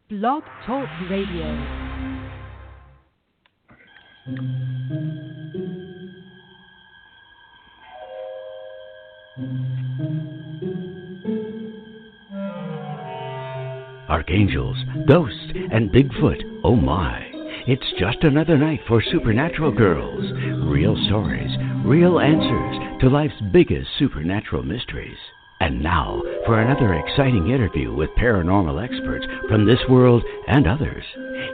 Blog Talk Radio. Archangels, ghosts, and Bigfoot, oh my. It's just another night for Supernatural Girls. Real stories, real answers to life's biggest supernatural mysteries. And now, for another exciting interview with paranormal experts from this world and others.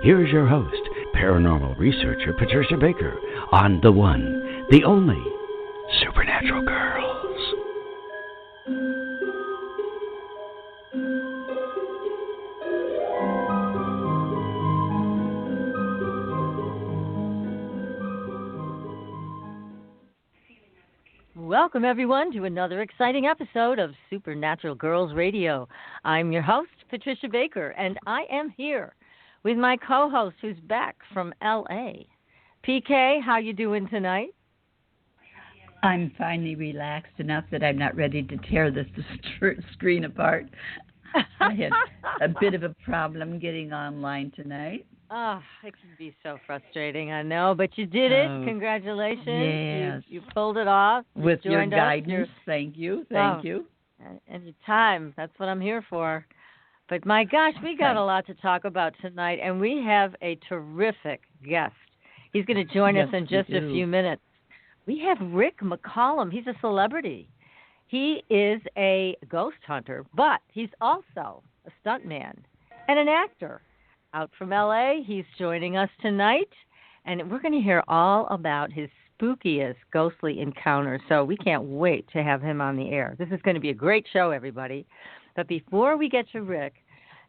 Here's your host, paranormal researcher Patricia Baker, on the one, the only, Supernatural Girls. Welcome, everyone, to another exciting episode of Supernatural Girls Radio. I'm your host, Patricia Baker, and I am here with my co-host who's back from L.A. PK, how you doing tonight? I'm finally relaxed enough that I'm not ready to tear this screen apart. I had a bit of a problem getting online tonight. Oh, it can be so frustrating, I know, but you did it. Congratulations. Yes. You pulled it off. With your guidance. Thank you. Thank you. Anytime. That's what I'm here for. But my gosh, we got a lot to talk about tonight, and we have a terrific guest. He's going to join us in just a few minutes. We have Rick McCallum. He's a celebrity. He is a ghost hunter, but he's also a stuntman and an actor. Out from L.A., he's joining us tonight, and we're going to hear all about his spookiest ghostly encounters, so we can't wait to have him on the air. This is going to be a great show, everybody. But before we get to Rick,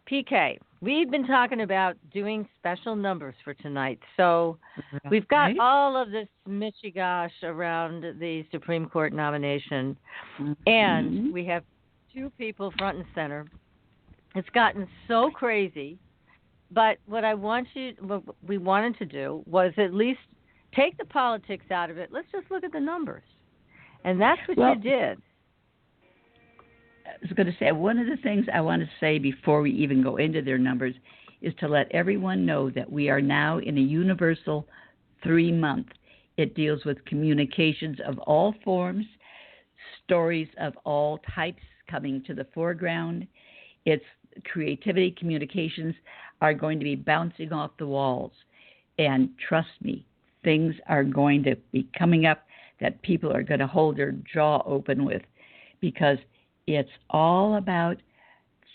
PK, we've been talking about doing special numbers for tonight, so we've got all of this mishigosh around the Supreme Court nomination, and we have two people front and center. It's gotten so crazy. But what we wanted to do was at least take the politics out of it. Let's just look at the numbers. And that's what you did. I was going to say, one of the things I want to say before we even go into their numbers is to let everyone know that we are now in a universal 3-month. It deals with communications of all forms, stories of all types coming to the foreground. It's creativity, communications are going to be bouncing off the walls. And trust me, things are going to be coming up that people are going to hold their jaw open with, because it's all about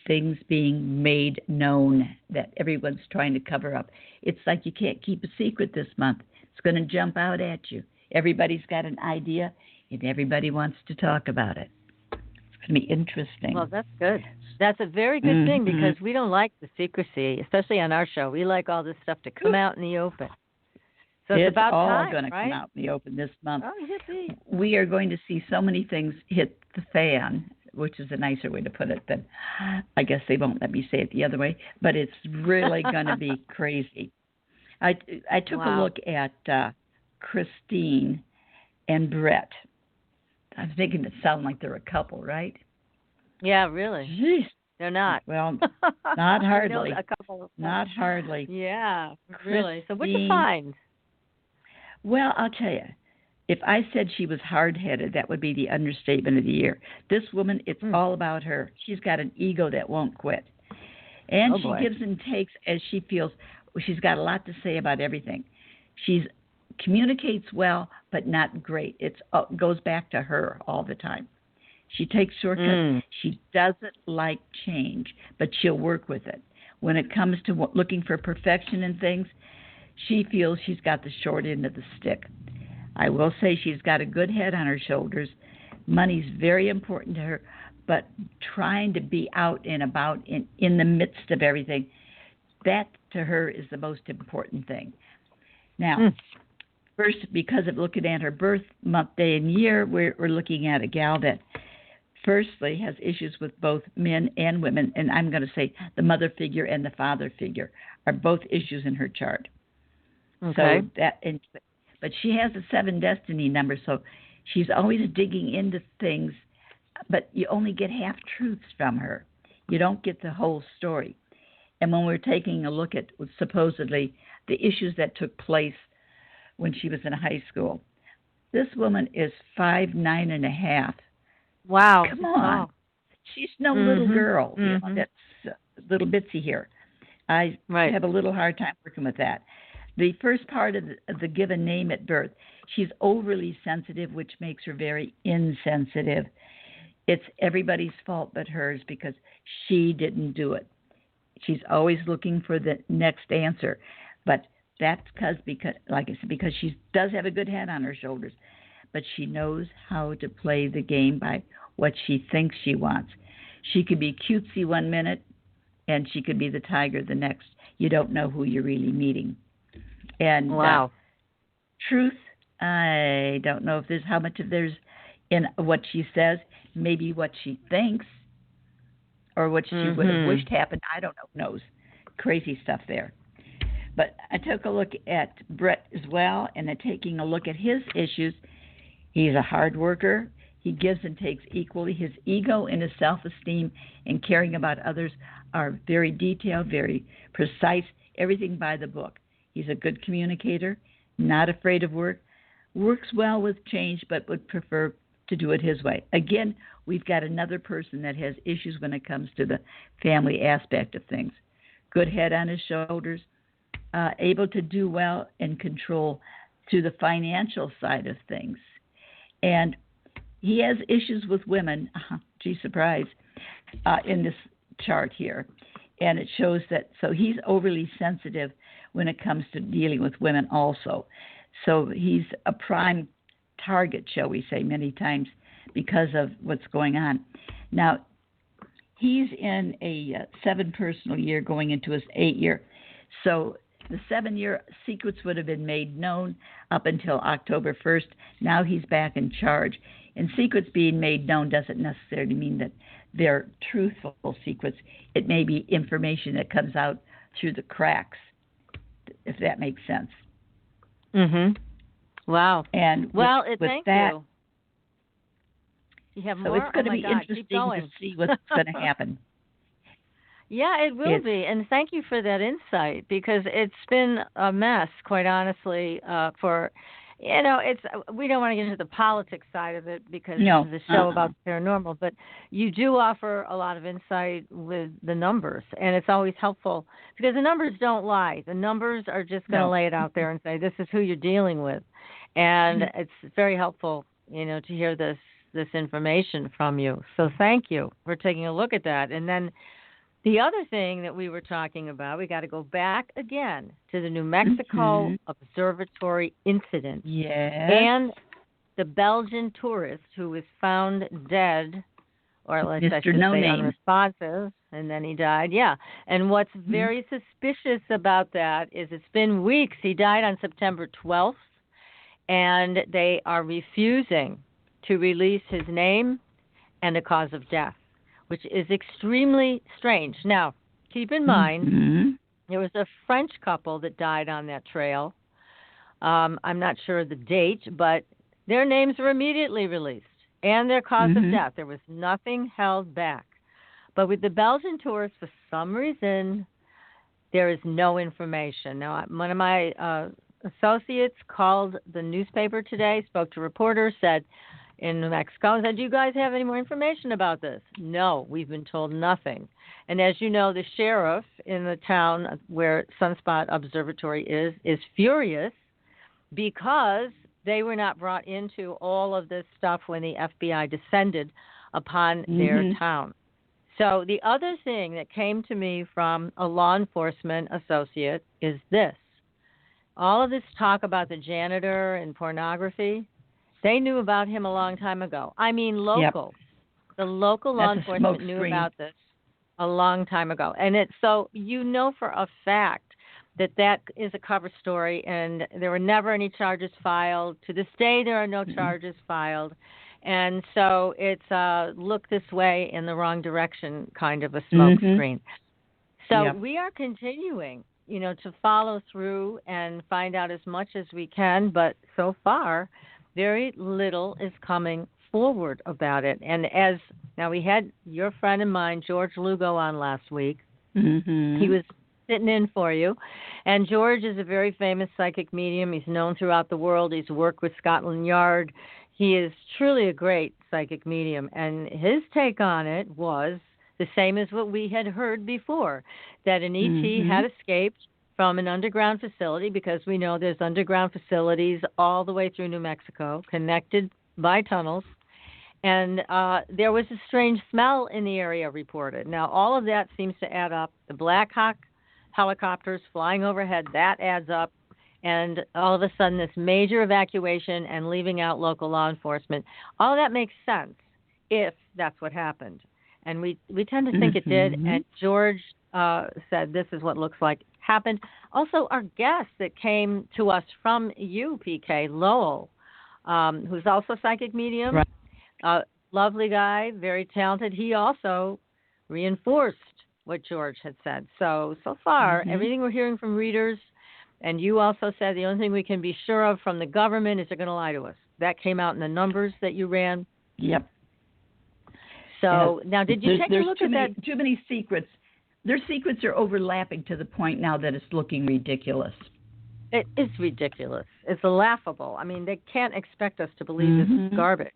things being made known that everyone's trying to cover up. It's like you can't keep a secret this month. It's going to jump out at you. Everybody's got an idea, and everybody wants to talk about it. It's going to be interesting. Well, that's good. That's a very good thing, because we don't like the secrecy, especially on our show. We like all this stuff to come out in the open. So it's about all time, going to right? come out in the open this month. Oh, yippee. We are going to see so many things hit the fan, which is a nicer way to put it than, I guess they won't let me say it the other way, but it's really going to be crazy. I took a look at Christine and Brett. I was thinking it sounded like they're a couple, right? Yeah, really. Jeez. They're not. Well, not hardly. A couple of not hardly. Yeah, really. So what'd you find? Well, I'll tell you. If I said she was hard-headed, that would be the understatement of the year. This woman, it's all about her. She's got an ego that won't quit. And she gives and takes as she feels. She's got a lot to say about everything. She communicates well, but not great. It goes back to her all the time. She takes shortcuts. She doesn't like change, but she'll work with it. When it comes to looking for perfection in things, she feels she's got the short end of the stick. I will say she's got a good head on her shoulders. Money's very important to her, but trying to be out and about in the midst of everything, that to her is the most important thing. Now, first, because of looking at her birth month, day, and year, we're looking at a gal that firstly has issues with both men and women, and I'm going to say the mother figure and the father figure are both issues in her chart. Okay. But she has a 7 destiny number, so she's always digging into things, but you only get half truths from her. You don't get the whole story. And when we're taking a look at supposedly the issues that took place when she was in high school, this woman is 5'9.5". Wow. Come on. Oh. She's no little girl. You know, that's little bitsy here. I have a little hard time working with that. The first part of the given name at birth, she's overly sensitive, which makes her very insensitive. It's everybody's fault but hers because she didn't do it. She's always looking for the next answer. But that's because, like I said, because she does have a good head on her shoulders. But she knows how to play the game by what she thinks she wants. She could be cutesy one minute, and she could be the tiger the next. You don't know who you're really meeting. And truth, I don't know if there's how much of there's in what she says, maybe what she thinks, or what she would have wished happened. I don't know. Knows. Crazy stuff there. But I took a look at Brett as well, and taking a look at his issues. He's a hard worker. He gives and takes equally. His ego and his self-esteem and caring about others are very detailed, very precise, everything by the book. He's a good communicator, not afraid of work, works well with change, but would prefer to do it his way. Again, we've got another person that has issues when it comes to the family aspect of things. Good head on his shoulders, able to do well and control to the financial side of things. And he has issues with women, gee, surprise, in this chart here. And it shows that, so he's overly sensitive when it comes to dealing with women also. So he's a prime target, shall we say, many times because of what's going on. Now, he's in a 7 personal year going into his 8 year. So the 7-year secrets would have been made known up until October 1st. Now he's back in charge. And secrets being made known doesn't necessarily mean that they're truthful secrets. It may be information that comes out through the cracks, if that makes sense. Wow. And with thank that, you. You have so more? it's going to be interesting to see what's going to happen. Yeah, it will be. And thank you for that insight, because it's been a mess, quite honestly, for, you know, we don't want to get into the politics side of it because this is a show about paranormal, but you do offer a lot of insight with the numbers, and it's always helpful because the numbers don't lie. The numbers are just going to lay it out there and say, this is who you're dealing with. And it's very helpful, you know, to hear this information from you. So thank you for taking a look at that. And then the other thing that we were talking about, we got to go back again to the New Mexico Observatory incident. Yes. And the Belgian tourist who was found dead, or at least I should say unresponsive, and then he died. Yeah. And what's very suspicious about that is it's been weeks. He died on September 12th, and they are refusing to release his name and the cause of death, which is extremely strange. Now, keep in mind, there was a French couple that died on that trail. I'm not sure the date, but their names were immediately released, and their cause of death. There was nothing held back. But with the Belgian tourists, for some reason, there is no information. Now, one of my associates called the newspaper today, spoke to reporters, said, in New Mexico, said, do you guys have any more information about this? No, we've been told nothing. And as you know, the sheriff in the town where Sunspot Observatory is furious because they were not brought into all of this stuff when the FBI descended upon their town. So the other thing that came to me from a law enforcement associate is this. All of this talk about the janitor and pornography, they knew about him a long time ago. I mean, local. Yep. The local law enforcement knew about this a long time ago. And it's so you know for a fact that is a cover story, and there were never any charges filed. To this day, there are no charges filed. And so it's look this way in the wrong direction kind of a smoke screen. So we are continuing, you know, to follow through and find out as much as we can. But so far, very little is coming forward about it. And now we had your friend and mine, George Lugo, on last week. He was sitting in for you. And George is a very famous psychic medium. He's known throughout the world. He's worked with Scotland Yard. He is truly a great psychic medium. And his take on it was the same as what we had heard before, that an ET had escaped from an underground facility, because we know there's underground facilities all the way through New Mexico, connected by tunnels. And there was a strange smell in the area reported. Now, all of that seems to add up. The Black Hawk helicopters flying overhead, that adds up. And all of a sudden, this major evacuation and leaving out local law enforcement, all of that makes sense if that's what happened. And we tend to think it did. And George said this is what looks like happened. Also, our guest that came to us from you, PK, Lowell, who's also a psychic medium, lovely guy, very talented. He also reinforced what George had said. So far, everything we're hearing from readers, and you also said the only thing we can be sure of from the government is they're going to lie to us. That came out in the numbers that you ran. Yep. So now, did you take a look at that? Too many secrets. Their secrets are overlapping to the point now that it's looking ridiculous. It is ridiculous. It's laughable. I mean, they can't expect us to believe this is garbage.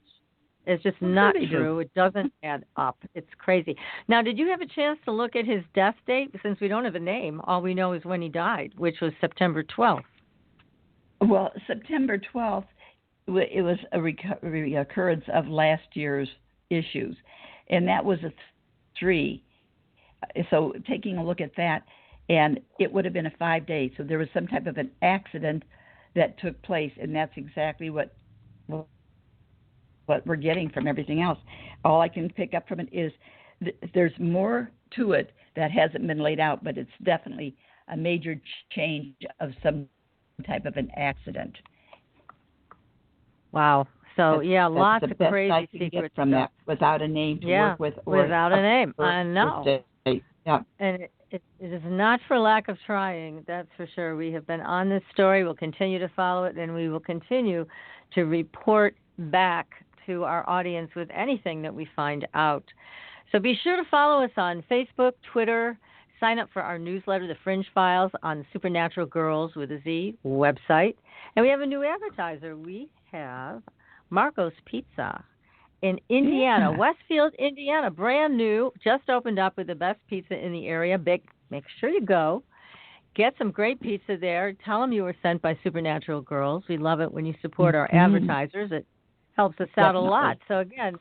It's just not true. It doesn't add up. It's crazy. Now, did you have a chance to look at his death date? Since we don't have a name, all we know is when he died, which was September 12th. Well, September 12th, it was a reoccurrence of last year's issues, and that was a 3. So taking a look at that, and it would have been a 5 day. So there was some type of an accident that took place, and that's exactly what we're getting from everything else. All I can pick up from it is there's more to it that hasn't been laid out, but it's definitely a major change of some type of an accident. Wow. So, that's lots the of best crazy I can secrets get from that, without a name to work with. Without a name. I know. Yeah. And it is not for lack of trying, that's for sure. We have been on this story. We'll continue to follow it, and we will continue to report back to our audience with anything that we find out. So be sure to follow us on Facebook, Twitter. Sign up for our newsletter, The Fringe Files, on the Supernatural Girls with a Z website. And we have a new advertiser. We have Marco's Pizza in Indiana, Westfield, Indiana, brand new, just opened up with the best pizza in the area. Make sure you go. Get some great pizza there. Tell them you were sent by Supernatural Girls. We love it when you support our advertisers. It helps us out a lot. So, again,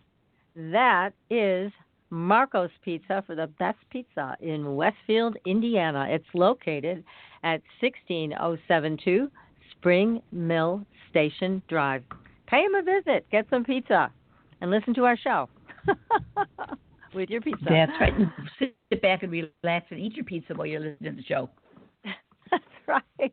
that is Marco's Pizza for the best pizza in Westfield, Indiana. It's located at 16072 Spring Mill Station Drive. Pay them a visit. Get some pizza. And listen to our show with your pizza. That's right. Sit back and relax and eat your pizza while you're listening to the show. That's right.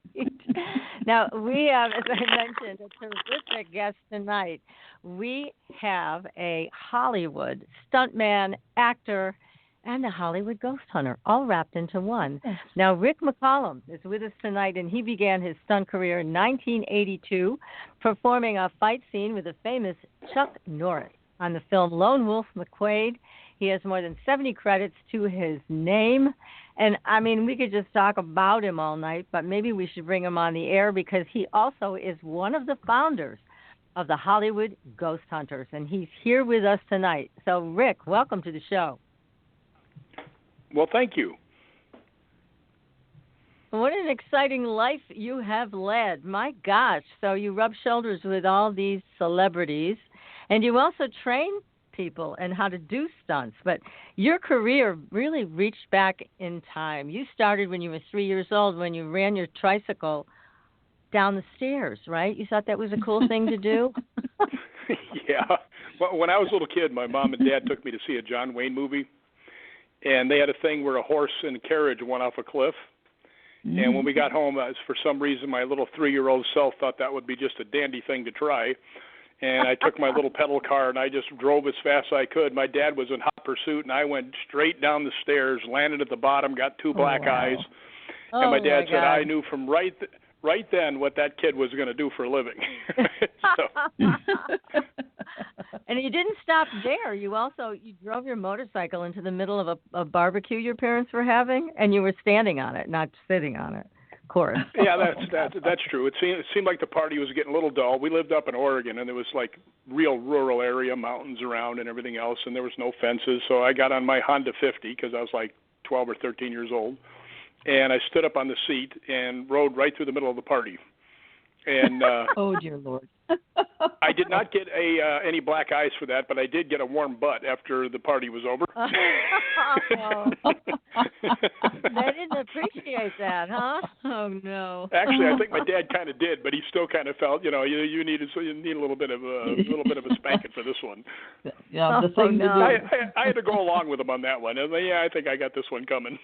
Now, we have, as I mentioned, a terrific guest tonight. We have a Hollywood stuntman, actor, and a Hollywood ghost hunter, all wrapped into one. Now, Rick McCallum is with us tonight, and he began his stunt career in 1982, performing a fight scene with the famous Chuck Norris on the film Lone Wolf McQuade. He has more than 70 credits to his name. And, I mean, we could just talk about him all night, but maybe we should bring him on the air because he also is one of the founders of the Hollywood Ghost Hunters, and he's here with us tonight. So, Rick, welcome to the show. Well, thank you. What an exciting life you have led. My gosh. So you rub shoulders with all these celebrities, and you also train people and how to do stunts. But your career really reached back in time. You started when you were 3 years old when you ran your tricycle down the stairs, right? You thought that was a cool thing to do? Yeah. Well, when I was a little kid, my mom and dad took me to see a John Wayne movie. And they had a thing where a horse and a carriage went off a cliff. And when we got home, for some reason, my little 3-year-old self thought that would be just a dandy thing to try. And I took my little pedal car, and I just drove as fast as I could. My dad was in hot pursuit, and I went straight down the stairs, landed at the bottom, got 2 black eyes. And my dad said I knew from right then what that kid was going to do for a living. And you didn't stop there. You drove your motorcycle into the middle of a barbecue your parents were having, and you were standing on it, not sitting on it. Of course. Yeah, that's true. It seemed like the party was getting a little dull. We lived up in Oregon, and there was like real rural area, mountains around, and everything else, and there was no fences. So I got on my Honda 50 because I was like 12 or 13 years old, and I stood up on the seat and rode right through the middle of the party. And oh dear Lord. I did not get any black eyes for that, but I did get a warm butt after the party was over. I didn't appreciate that, huh? Oh no. Actually, I think my dad kind of did, but he still kind of felt, you need a little bit of a spanking for this one. Yeah, the thing to do. I had to go along with him on that one. And I think I got this one coming.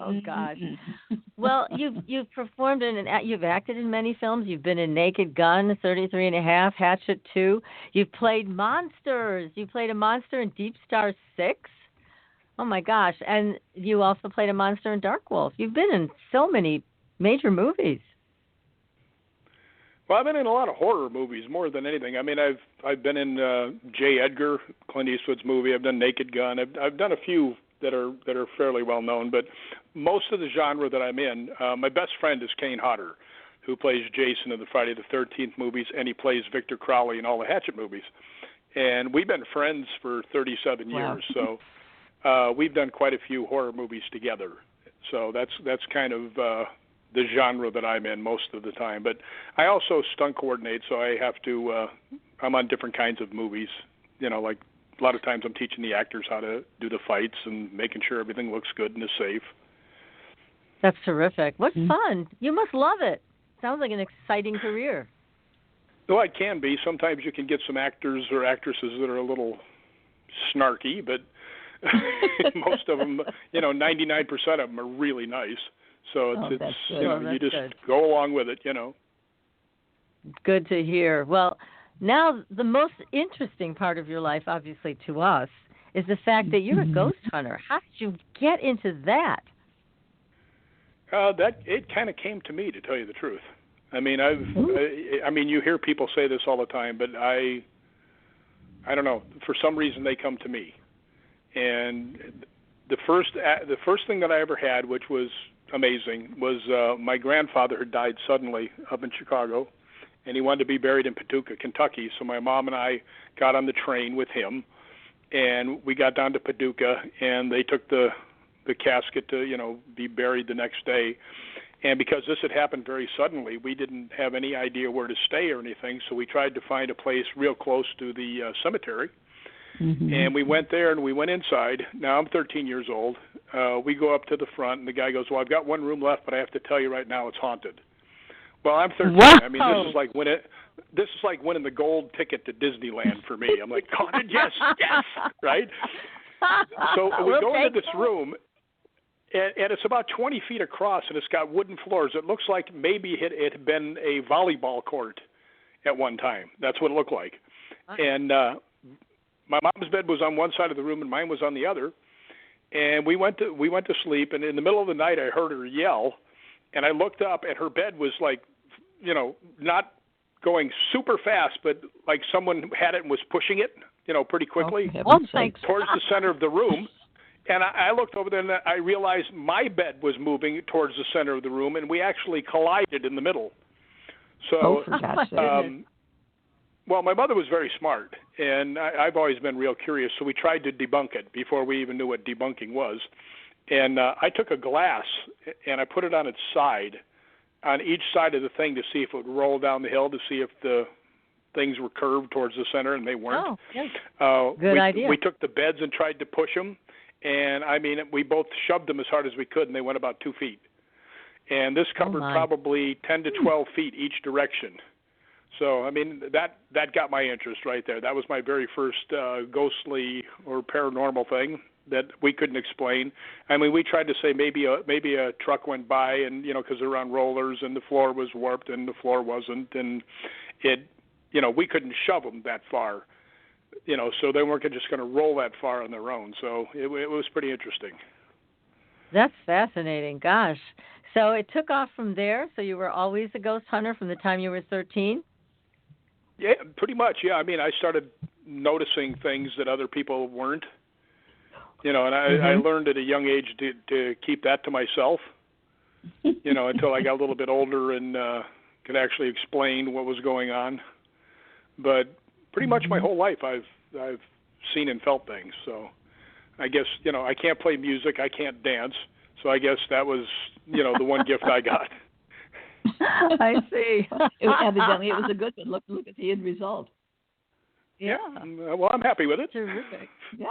Oh gosh. Well, you've performed you've acted in many films. You've been in Naked Gun, 33 and a Half, Hatchet 2. You've played monsters. You played a monster in Deep Star 6. Oh my gosh. And you also played a monster in Dark Wolf. You've been in so many major movies. Well, I've been in a lot of horror movies more than anything. I mean, I've been in J. Edgar, Clint Eastwood's movie. I've done Naked Gun. I've done a few that are fairly well known, but most of the genre that I'm in, my best friend is Kane Hodder, who plays Jason in the Friday the 13th movies, and he plays Victor Crowley in all the Hatchet movies. And we've been friends for 37 years, so we've done quite a few horror movies together. So that's kind of the genre that I'm in most of the time. But I also stunt coordinate, so I have to. I'm on different kinds of movies, like. A lot of times I'm teaching the actors how to do the fights and making sure everything looks good and is safe. That's terrific. What fun. You must love it. Sounds like an exciting career. Well, it can be. Sometimes you can get some actors or actresses that are a little snarky, but most of them, 99% of them are really nice. So it's you just go along with it, Good to hear. Well, now, the most interesting part of your life, obviously to us, is the fact that you're a ghost hunter. How did you get into that? It kind of came to me, to tell you the truth. I mean, you hear people say this all the time, but I don't know. For some reason, they come to me. And the first thing that I ever had, which was amazing, was my grandfather had died suddenly up in Chicago. And he wanted to be buried in Paducah, Kentucky. So my mom and I got on the train with him, and we got down to Paducah, and they took the casket to, be buried the next day. And because this had happened very suddenly, we didn't have any idea where to stay or anything, so we tried to find a place real close to the cemetery. Mm-hmm. And we went there, and we went inside. Now, I'm 13 years old. We go up to the front, and the guy goes, well, I've got one room left, but I have to tell you right now it's haunted. Well, I'm 13. Wow. I mean, this is like winning the gold ticket to Disneyland for me. I'm like, haunted, yes, right? So we go into this room, and it's about 20 feet across, and it's got wooden floors. It looks like maybe it had been a volleyball court at one time. That's what it looked like. And my mom's bed was on one side of the room, and mine was on the other. And we went to sleep, and in the middle of the night, I heard her yell, and I looked up, and her bed was like, not going super fast, but like someone had it and was pushing it, pretty quickly towards the center of the room. And I looked over there, and I realized my bed was moving towards the center of the room, and we actually collided in the middle. So, well, my mother was very smart, and I've always been real curious, so we tried to debunk it before we even knew what debunking was. And I took a glass, and I put it on its side, on each side of the thing, to see if it would roll down the hill, to see if the things were curved towards the center, and they weren't. Good idea. We took the beds and tried to push them, and, I mean, we both shoved them as hard as we could, and they went about 2 feet. And this covered probably 10 to 12 feet each direction. So, I mean, that got my interest right there. That was my very first ghostly or paranormal thing that we couldn't explain. I mean, we tried to say maybe a truck went by, and because they're on rollers, and the floor was warped and the floor wasn't, and it, we couldn't shove them that far, so they weren't just going to roll that far on their own. So it was pretty interesting. That's fascinating. Gosh. So it took off from there. So you were always a ghost hunter from the time you were 13? Yeah, pretty much. Yeah, I mean, I started noticing things that other people weren't. And I learned at a young age to keep that to myself. Until I got a little bit older and could actually explain what was going on. But pretty much my whole life, I've seen and felt things. So I guess I can't play music, I can't dance. So I guess that was the one gift I got. I see. Evidently, it was a good one. Look at the end result. Yeah. Well, I'm happy with it. Terrific. Yeah.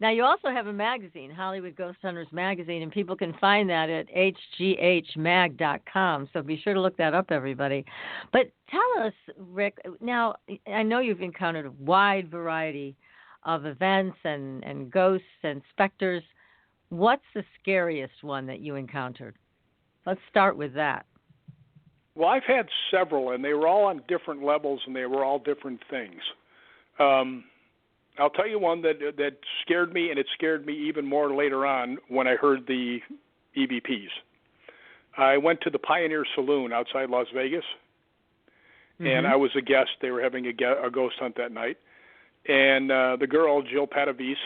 Now, you also have a magazine, Hollywood Ghost Hunters Magazine, and people can find that at hghmag.com. So be sure to look that up, everybody. But tell us, Rick, now, I know you've encountered a wide variety of events and ghosts and specters. What's the scariest one that you encountered? Let's start with that. Well, I've had several, and they were all on different levels, and they were all different things. I'll tell you one that scared me, and it scared me even more later on when I heard the EVPs. I went to the Pioneer Saloon outside Las Vegas, and I was a guest. They were having a ghost hunt that night. And the girl, Jill Patavis,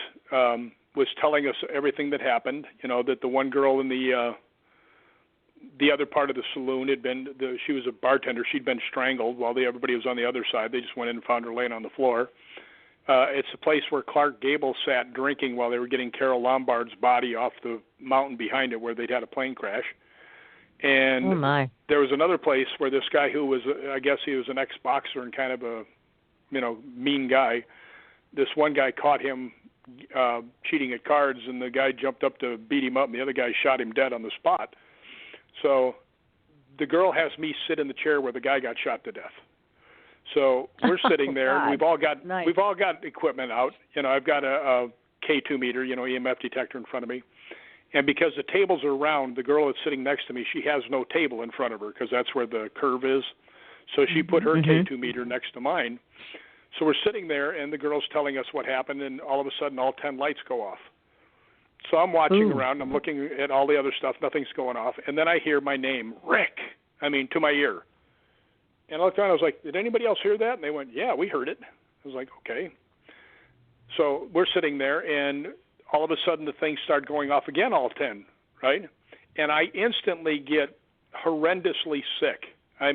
was telling us everything that happened, that the one girl in the other part of the saloon she was a bartender. She'd been strangled while everybody was on the other side. They just went in and found her laying on the floor. It's a place where Clark Gable sat drinking while they were getting Carol Lombard's body off the mountain behind it where they'd had a plane crash. And there was another place where this guy who was, I guess he was an ex-boxer and kind of a, mean guy. This one guy caught him cheating at cards, and the guy jumped up to beat him up, and the other guy shot him dead on the spot. So the girl has me sit in the chair where the guy got shot to death. So we're sitting there. God. We've all got equipment out. I've got a K2 meter, EMF detector in front of me. And because the tables are round, the girl that's sitting next to me, she has no table in front of her because that's where the curve is. So she put her K2 meter next to mine. So we're sitting there, and the girl's telling us what happened, and all of a sudden all 10 lights go off. So I'm watching around. I'm looking at all the other stuff. Nothing's going off. And then I hear my name, Rick, to my ear. And I looked around, I was like, did anybody else hear that? And they went, yeah, we heard it. I was like, okay. So we're sitting there, and all of a sudden the things start going off again, all 10, right? And I instantly get horrendously sick. I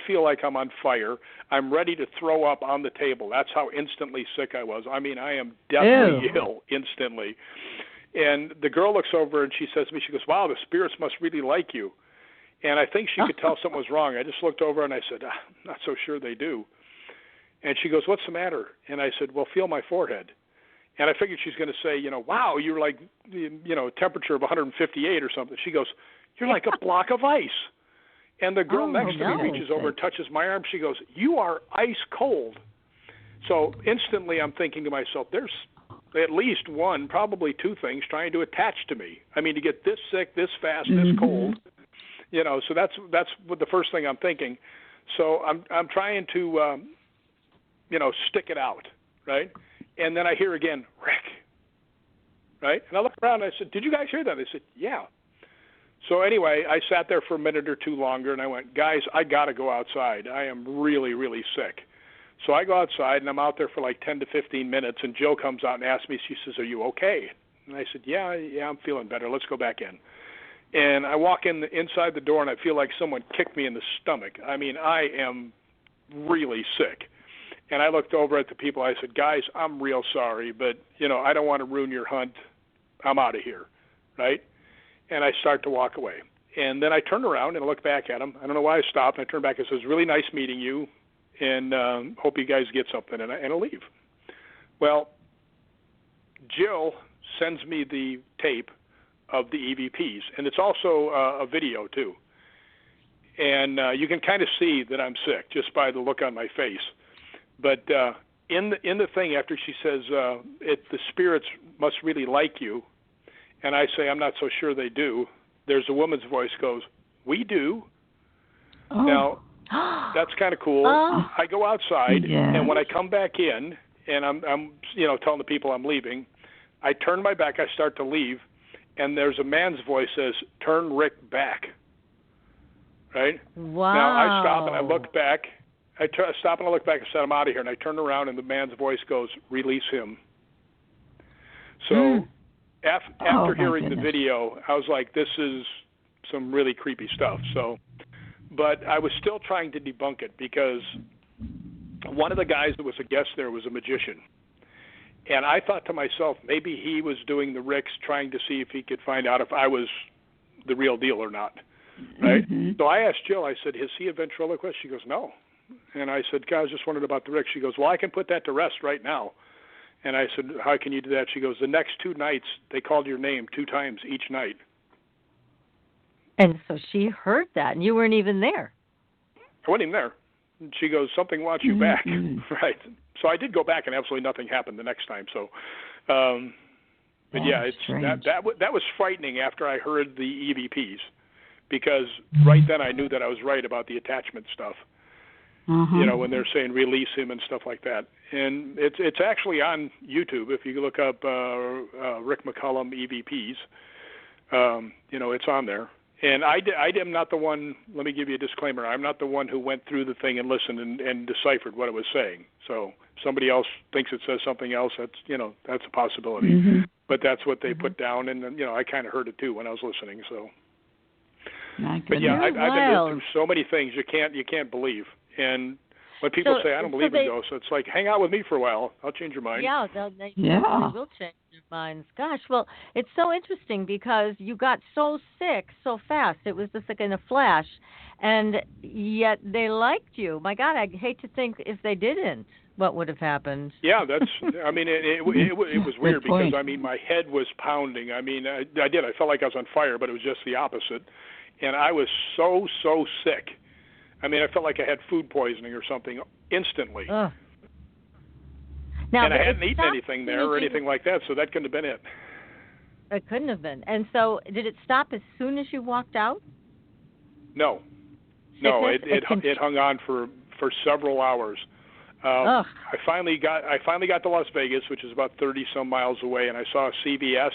feel like I'm on fire. I'm ready to throw up on the table. That's how instantly sick I was. I am deathly ill instantly. And the girl looks over, and she says to me, she goes, wow, the spirits must really like you. And I think she could tell something was wrong. I just looked over and I said, I'm not so sure they do. And she goes, what's the matter? And I said, well, feel my forehead. And I figured she's going to say, wow, you're like, temperature of 158 or something. She goes, you're like a block of ice. And the girl next to me reaches over and touches my arm. She goes, you are ice cold. So instantly I'm thinking to myself, there's at least one, probably two things trying to attach to me. To get this sick, this fast, this cold. So that's what the first thing I'm thinking. So I'm trying to, stick it out, right? And then I hear again, Rick, right? And I look around and I said, did you guys hear that? They said, yeah. So anyway, I sat there for a minute or two longer, and I went, guys, I got to go outside. I am really, really sick. So I go outside, and I'm out there for like 10 to 15 minutes, and Jill comes out and asks me, she says, are you okay? And I said, yeah, I'm feeling better. Let's go back in. And I walk inside the door, and I feel like someone kicked me in the stomach. I am really sick. And I looked over at the people. I said, guys, I'm real sorry, but, I don't want to ruin your hunt. I'm out of here, right? And I start to walk away. And then I turn around and look back at them. I don't know why I stopped. I turned back and says, really nice meeting you, and hope you guys get something, and I leave. Well, Jill sends me the tape of the EVPs, and it's also a video too. And you can kind of see that I'm sick just by the look on my face. But in the thing, after she says, the spirits must really like you, and I say, I'm not so sure they do, there's a woman's voice goes, we do. Oh. Now, that's kind of cool. I go outside, and when I come back in, and I'm telling the people I'm leaving, I turn my back, I start to leave, and there's a man's voice says, turn Rick back. Right? Wow. Now I stop and I look back, stop and I look back and said, I'm out of here. And I turned around and the man's voice goes, release him. So after hearing the video, I was like, this is some really creepy stuff. So, but I was still trying to debunk it because one of the guys that was a guest there was a magician. And I thought to myself, maybe he was doing the Ricks trying to see if he could find out if I was the real deal or not. Right? Mm-hmm. So I asked Jill, I said, is he a ventriloquist? She goes, no. And I said, God, I was just wondering about the Ricks. She goes, well, I can put that to rest right now. And I said, how can you do that? She goes, the next 2 nights, they called your name 2 times each night. And so she heard that, and you weren't even there. I wasn't even there. And she goes, something wants you back. Right. So I did go back, and absolutely nothing happened the next time. So, but yeah, it's that was frightening after I heard the EVPs, because right then I knew that I was right about the attachment stuff. You know, when they're saying release him and stuff like that. And it's actually on YouTube. If you look up Rick McCallum EVPs, you know, it's on there. And I am not the one, let me give you a disclaimer, I'm not the one who went through the thing and listened and deciphered what it was saying. So if somebody else thinks it says something else, that's, you know, that's a possibility. But that's what they put down, and, you know, I kind of heard it too when I was listening. So, but yeah, I've been through so many things you can't believe. And when people say, I don't believe in ghosts, it's like, hang out with me for a while. I'll change your mind. Yeah, they will change their minds. Gosh, well, it's so interesting because you got so sick so fast. It was just like in a flash. And yet they liked you. My God, I hate to think if they didn't, what would have happened. Yeah, I mean, it was weird because, I mean, my head was pounding. I mean, I felt like I was on fire, but it was just the opposite. And I was so sick. I mean, I felt like I had food poisoning or something instantly. Now, and I hadn't eaten anything there or anything like that, so that couldn't have been it. It couldn't have been. And so did it stop as soon as you walked out? No. No, it hung on for several hours. I finally got to Las Vegas, which is about 30-some miles away, and I saw a CVS,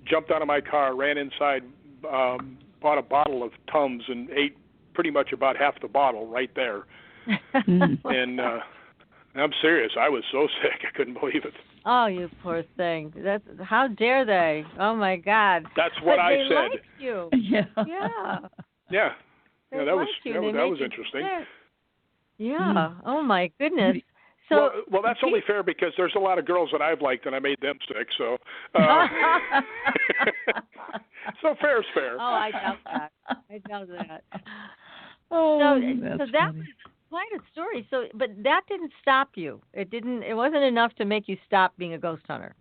jumped out of my car, ran inside, bought a bottle of Tums, and ate pretty much about half the bottle right there. And I'm serious. I was so sick. I couldn't believe it. Oh, you poor thing. How dare they? Oh, my God. That's what I said. They liked you. Yeah. That was interesting. Yeah. Oh, my goodness. So, well, that's only fair because there's a lot of girls that I've liked and I made them sick. So, so fair is fair. Oh, I doubt that. So that was quite a story. So, but that didn't stop you. It wasn't enough to make you stop being a ghost hunter.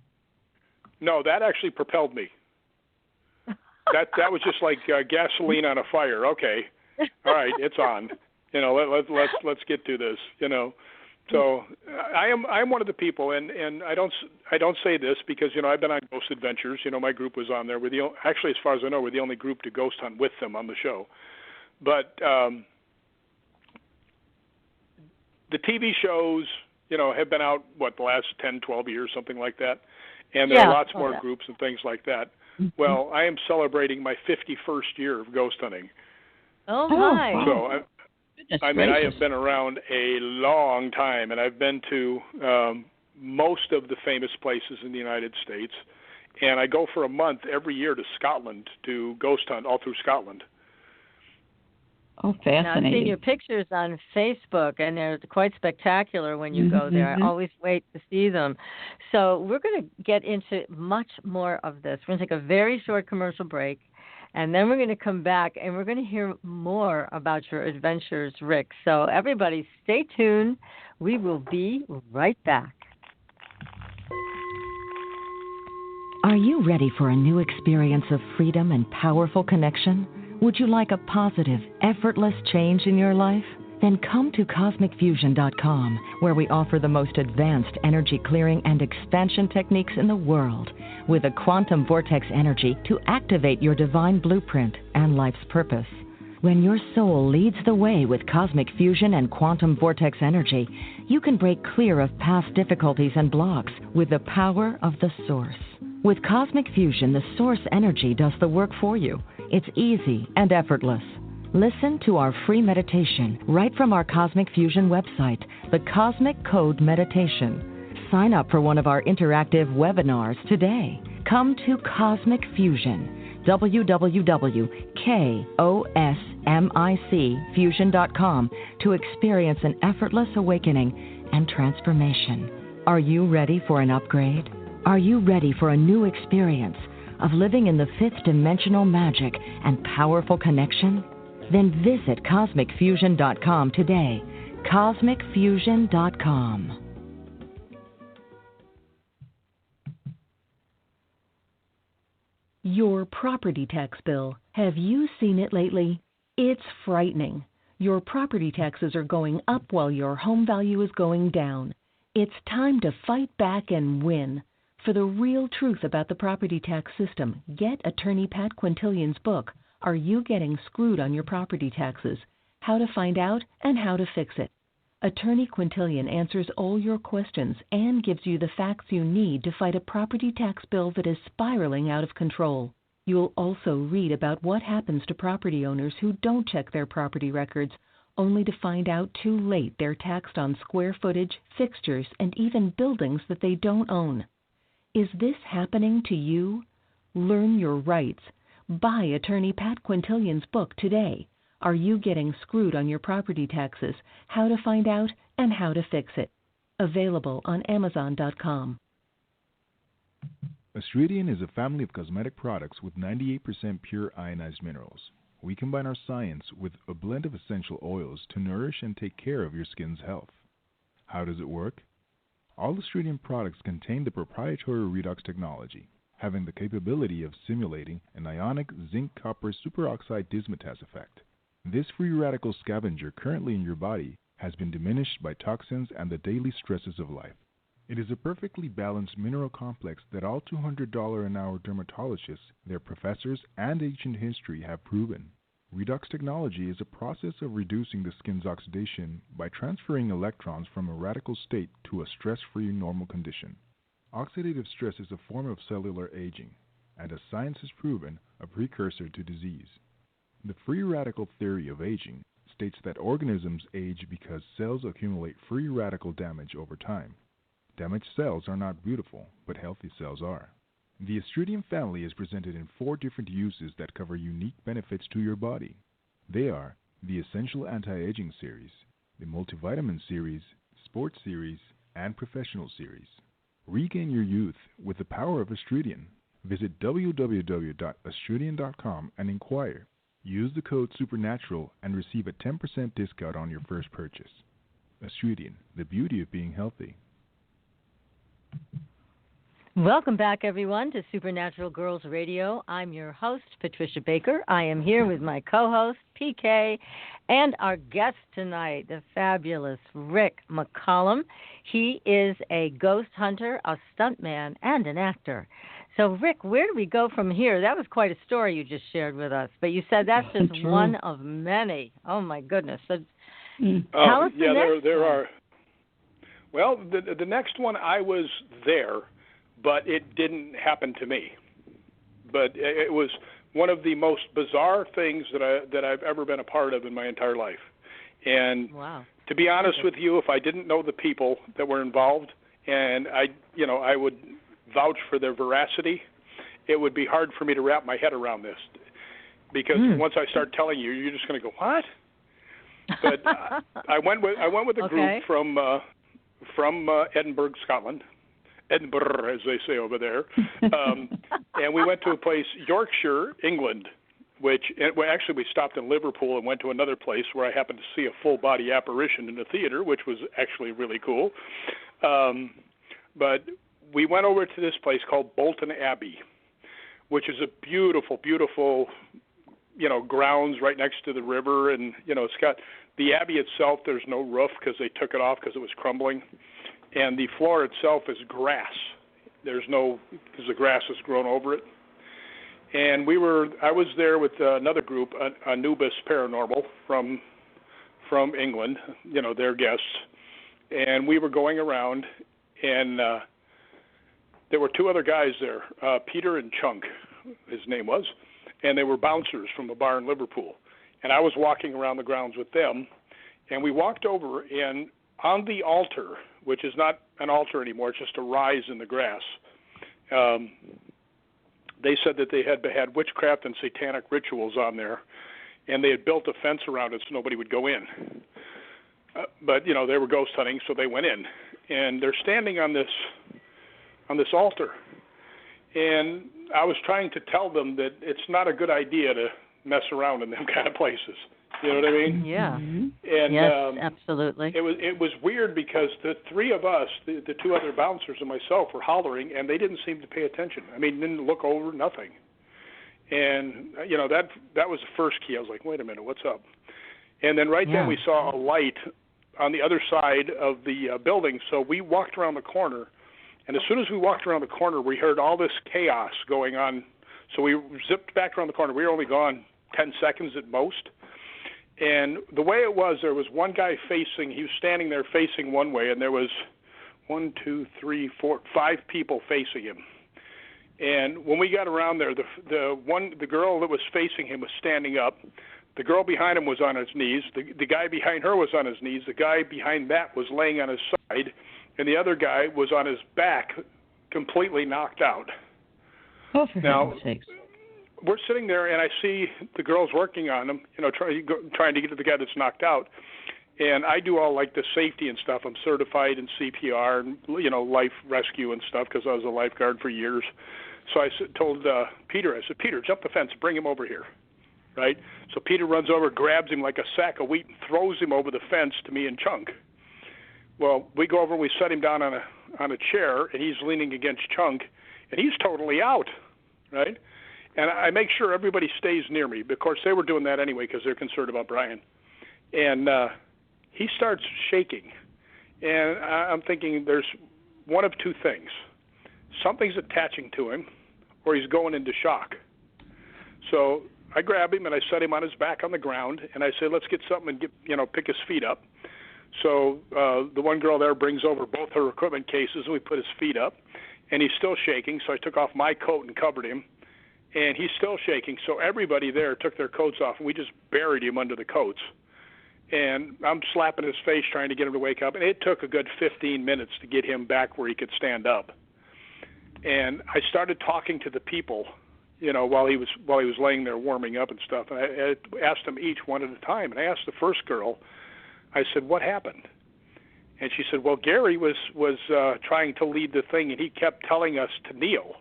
No, that actually propelled me. That was just like gasoline on a fire. Okay, all right, it's on. You know, let's get to this. You know. So I'm one of the people, and I don't say this because, you know, I've been on Ghost Adventures. You know, my group was on there. Actually, as far as I know, we're the only group to ghost hunt with them on the show. But the TV shows, you know, have been out the last 10, 12 years, something like that, and there are lots more groups and things like that. Well, I am celebrating my 51st year of ghost hunting. Oh my! So I mean, I have been around a long time, and I've been to most of the famous places in the United States, and I go for a month every year to Scotland to ghost hunt all through Scotland. Oh, fascinating. Now, I've seen your pictures on Facebook, and they're quite spectacular when you go there. I always wait to see them. So we're going to get into much more of this. We're going to take a very short commercial break. And then we're going to come back and we're going to hear more about your adventures, Rick. So everybody stay tuned. We will be right back. Are you ready for a new experience of freedom and powerful connection? Would you like a positive, effortless change in your life? Then come to CosmicFusion.com, where we offer the most advanced energy clearing and expansion techniques in the world, with a quantum vortex energy to activate your divine blueprint and life's purpose. When your soul leads the way with cosmic fusion and quantum vortex energy, you can break clear of past difficulties and blocks with the power of the source. With cosmic fusion, the source energy does the work for you. It's easy and effortless. Listen to our free meditation right from our Cosmic Fusion website, the Cosmic Code Meditation. Sign up for one of our interactive webinars today. Come to Cosmic Fusion, www.kosmicfusion.com, to experience an effortless awakening and transformation. Are you ready for an upgrade? Are you ready for a new experience of living in the fifth dimensional magic and powerful connection? Then visit CosmicFusion.com today. CosmicFusion.com. Your property tax bill. Have you seen it lately? It's frightening. Your property taxes are going up while your home value is going down. It's time to fight back and win. For the real truth about the property tax system, get attorney Pat Quintilian's book, Are You Getting Screwed on Your Property Taxes? How to Find Out and How to Fix It. Attorney Quintilian answers all your questions and gives you the facts you need to fight a property tax bill that is spiraling out of control. You'll also read about what happens to property owners who don't check their property records, only to find out too late they're taxed on square footage, fixtures, and even buildings that they don't own. Is this happening to you? Learn your rights. Buy attorney Pat Quintilian's book today. Are You Getting Screwed on Your Property Taxes? How to Find Out and How to Fix It. Available on Amazon.com. Astridian is a family of cosmetic products with 98% pure ionized minerals. We combine our science with a blend of essential oils to nourish and take care of your skin's health. How does it work? All Astridian products contain the proprietary redox technology, having the capability of simulating an ionic zinc-copper superoxide dismutase effect. This free radical scavenger currently in your body has been diminished by toxins and the daily stresses of life. It is a perfectly balanced mineral complex that all $200 an hour dermatologists, their professors, and ancient history have proven. Redox technology is a process of reducing the skin's oxidation by transferring electrons from a radical state to a stress-free normal condition. Oxidative stress is a form of cellular aging, and as science has proven, a precursor to disease. The free radical theory of aging states that organisms age because cells accumulate free radical damage over time. Damaged cells are not beautiful, but healthy cells are. The Astridian family is presented in 4 different uses that cover unique benefits to your body. They are the Essential Anti-Aging Series, the Multivitamin Series, Sports Series, and Professional Series. Regain your youth with the power of Astridian. Visit www.astridian.com and inquire. Use the code SUPERNATURAL and receive a 10% discount on your first purchase. Astridian, the beauty of being healthy. Welcome back, everyone, to Supernatural Girls Radio. I'm your host, Patricia Baker. I am here with my co-host, PK, and our guest tonight, the fabulous Rick McCallum. He is a ghost hunter, a stuntman, and an actor. So, Rick, where do we go from here? That was quite a story you just shared with us, but you said that's just one of many. Oh, my goodness. So, tell us the next there one. are. Well, the next one, I was there, but it didn't happen to me. But it was one of the most bizarre things that I've ever been a part of in my entire life. And to be honest with you, if I didn't know the people that were involved, and I would vouch for their veracity, it would be hard for me to wrap my head around this, because once I start telling you, you're just going to go, what? But I went with a group from Edinburgh, Scotland, Edinburgh, as they say over there, and we went to a place, Yorkshire, England, which actually we stopped in Liverpool and went to another place where I happened to see a full-body apparition in the theater, which was actually really cool. But we went over to this place called Bolton Abbey, which is a beautiful, beautiful, grounds right next to the river, and it's got the abbey itself. There's no roof because they took it off because it was crumbling, and the floor itself is grass. Because the grass has grown over it. And I was there with another group, Anubis Paranormal from England, their guests, and we were going around, and there were 2 other guys there, Peter and Chunk, his name was, and they were bouncers from a bar in Liverpool. and I was walking around the grounds with them, and we walked over, and on the altar, which is not an altar anymore, it's just a rise in the grass, they said that they had witchcraft and satanic rituals on there, and they had built a fence around it so nobody would go in. But, you know, they were ghost hunting, so they went in. And they're standing on this altar. And I was trying to tell them that it's not a good idea to mess around in them kind of places. You know what I mean? Yeah. And yes, absolutely. It was weird because the three of us, the two other bouncers and myself, were hollering, and they didn't seem to pay attention. I mean, didn't look over, nothing. And, you know, that was the first key. I was like, wait a minute, what's up? And then then we saw a light on the other side of the building, so we walked around the corner. And as soon as we walked around the corner, we heard all this chaos going on. So we zipped back around the corner. We were only gone 10 seconds at most. And the way it was, there was one guy he was standing there facing one way, and there was 1, 2, 3, 4, 5 people facing him. And when we got around there, the girl that was facing him was standing up. The girl behind him was on his knees. The guy behind her was on his knees. The guy behind that was laying on his side, and the other guy was on his back, completely knocked out. Oh, for heaven's sakes. We're sitting there, and I see the girls working on him, you know, trying to get to the guy that's knocked out. And I do all, like, the safety and stuff. I'm certified in CPR and, you know, life rescue and stuff because I was a lifeguard for years. So I told Peter, I said, Peter, jump the fence, bring him over here, right? So Peter runs over, grabs him like a sack of wheat, and throws him over the fence to me and Chunk. Well, we go over and we set him down on a chair, and he's leaning against Chunk, and he's totally out, right? And I make sure everybody stays near me. Of course, they were doing that anyway because they're concerned about Brian. And he starts shaking. And I'm thinking there's one of two things. Something's attaching to him, or he's going into shock. So I grab him and I set him on his back on the ground, and I say, let's get something and pick his feet up. So the one girl there brings over both her equipment cases, and we put his feet up. And he's still shaking, so I took off my coat and covered him. And he's still shaking, so everybody there took their coats off, and we just buried him under the coats. And I'm slapping his face trying to get him to wake up, and it took a good 15 minutes to get him back where he could stand up. And I started talking to the people, you know, while he was laying there warming up and stuff. And I asked them each one at a time. And I asked the first girl, I said, what happened? And she said, well, Gary was trying to lead the thing, and he kept telling us to kneel.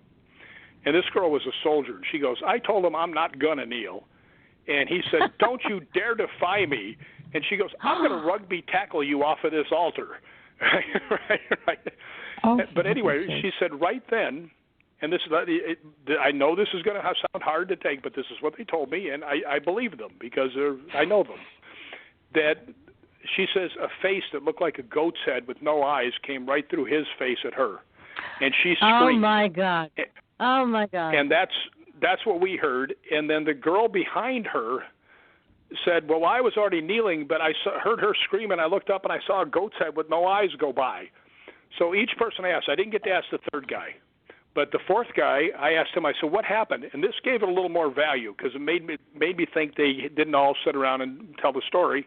And this girl was a soldier. And she goes, I told him I'm not going to kneel. And he said, don't you dare defy me. And she goes, I'm going to rugby tackle you off of this altar. right. Oh, but anyway, she said right then, and this is, I know this is going to sound hard to take, but this is what they told me, and I believe them because I know them, that she says a face that looked like a goat's head with no eyes came right through his face at her. And she screamed. Oh, my God. Oh, my God. And that's what we heard. And then the girl behind her said, well, I was already kneeling, but I heard her scream, and I looked up, and I saw a goat's head with no eyes go by. So each person I asked, I didn't get to ask the third guy. But the fourth guy, I asked him, I said, what happened? And this gave it a little more value because it made me think they didn't all sit around and tell the story.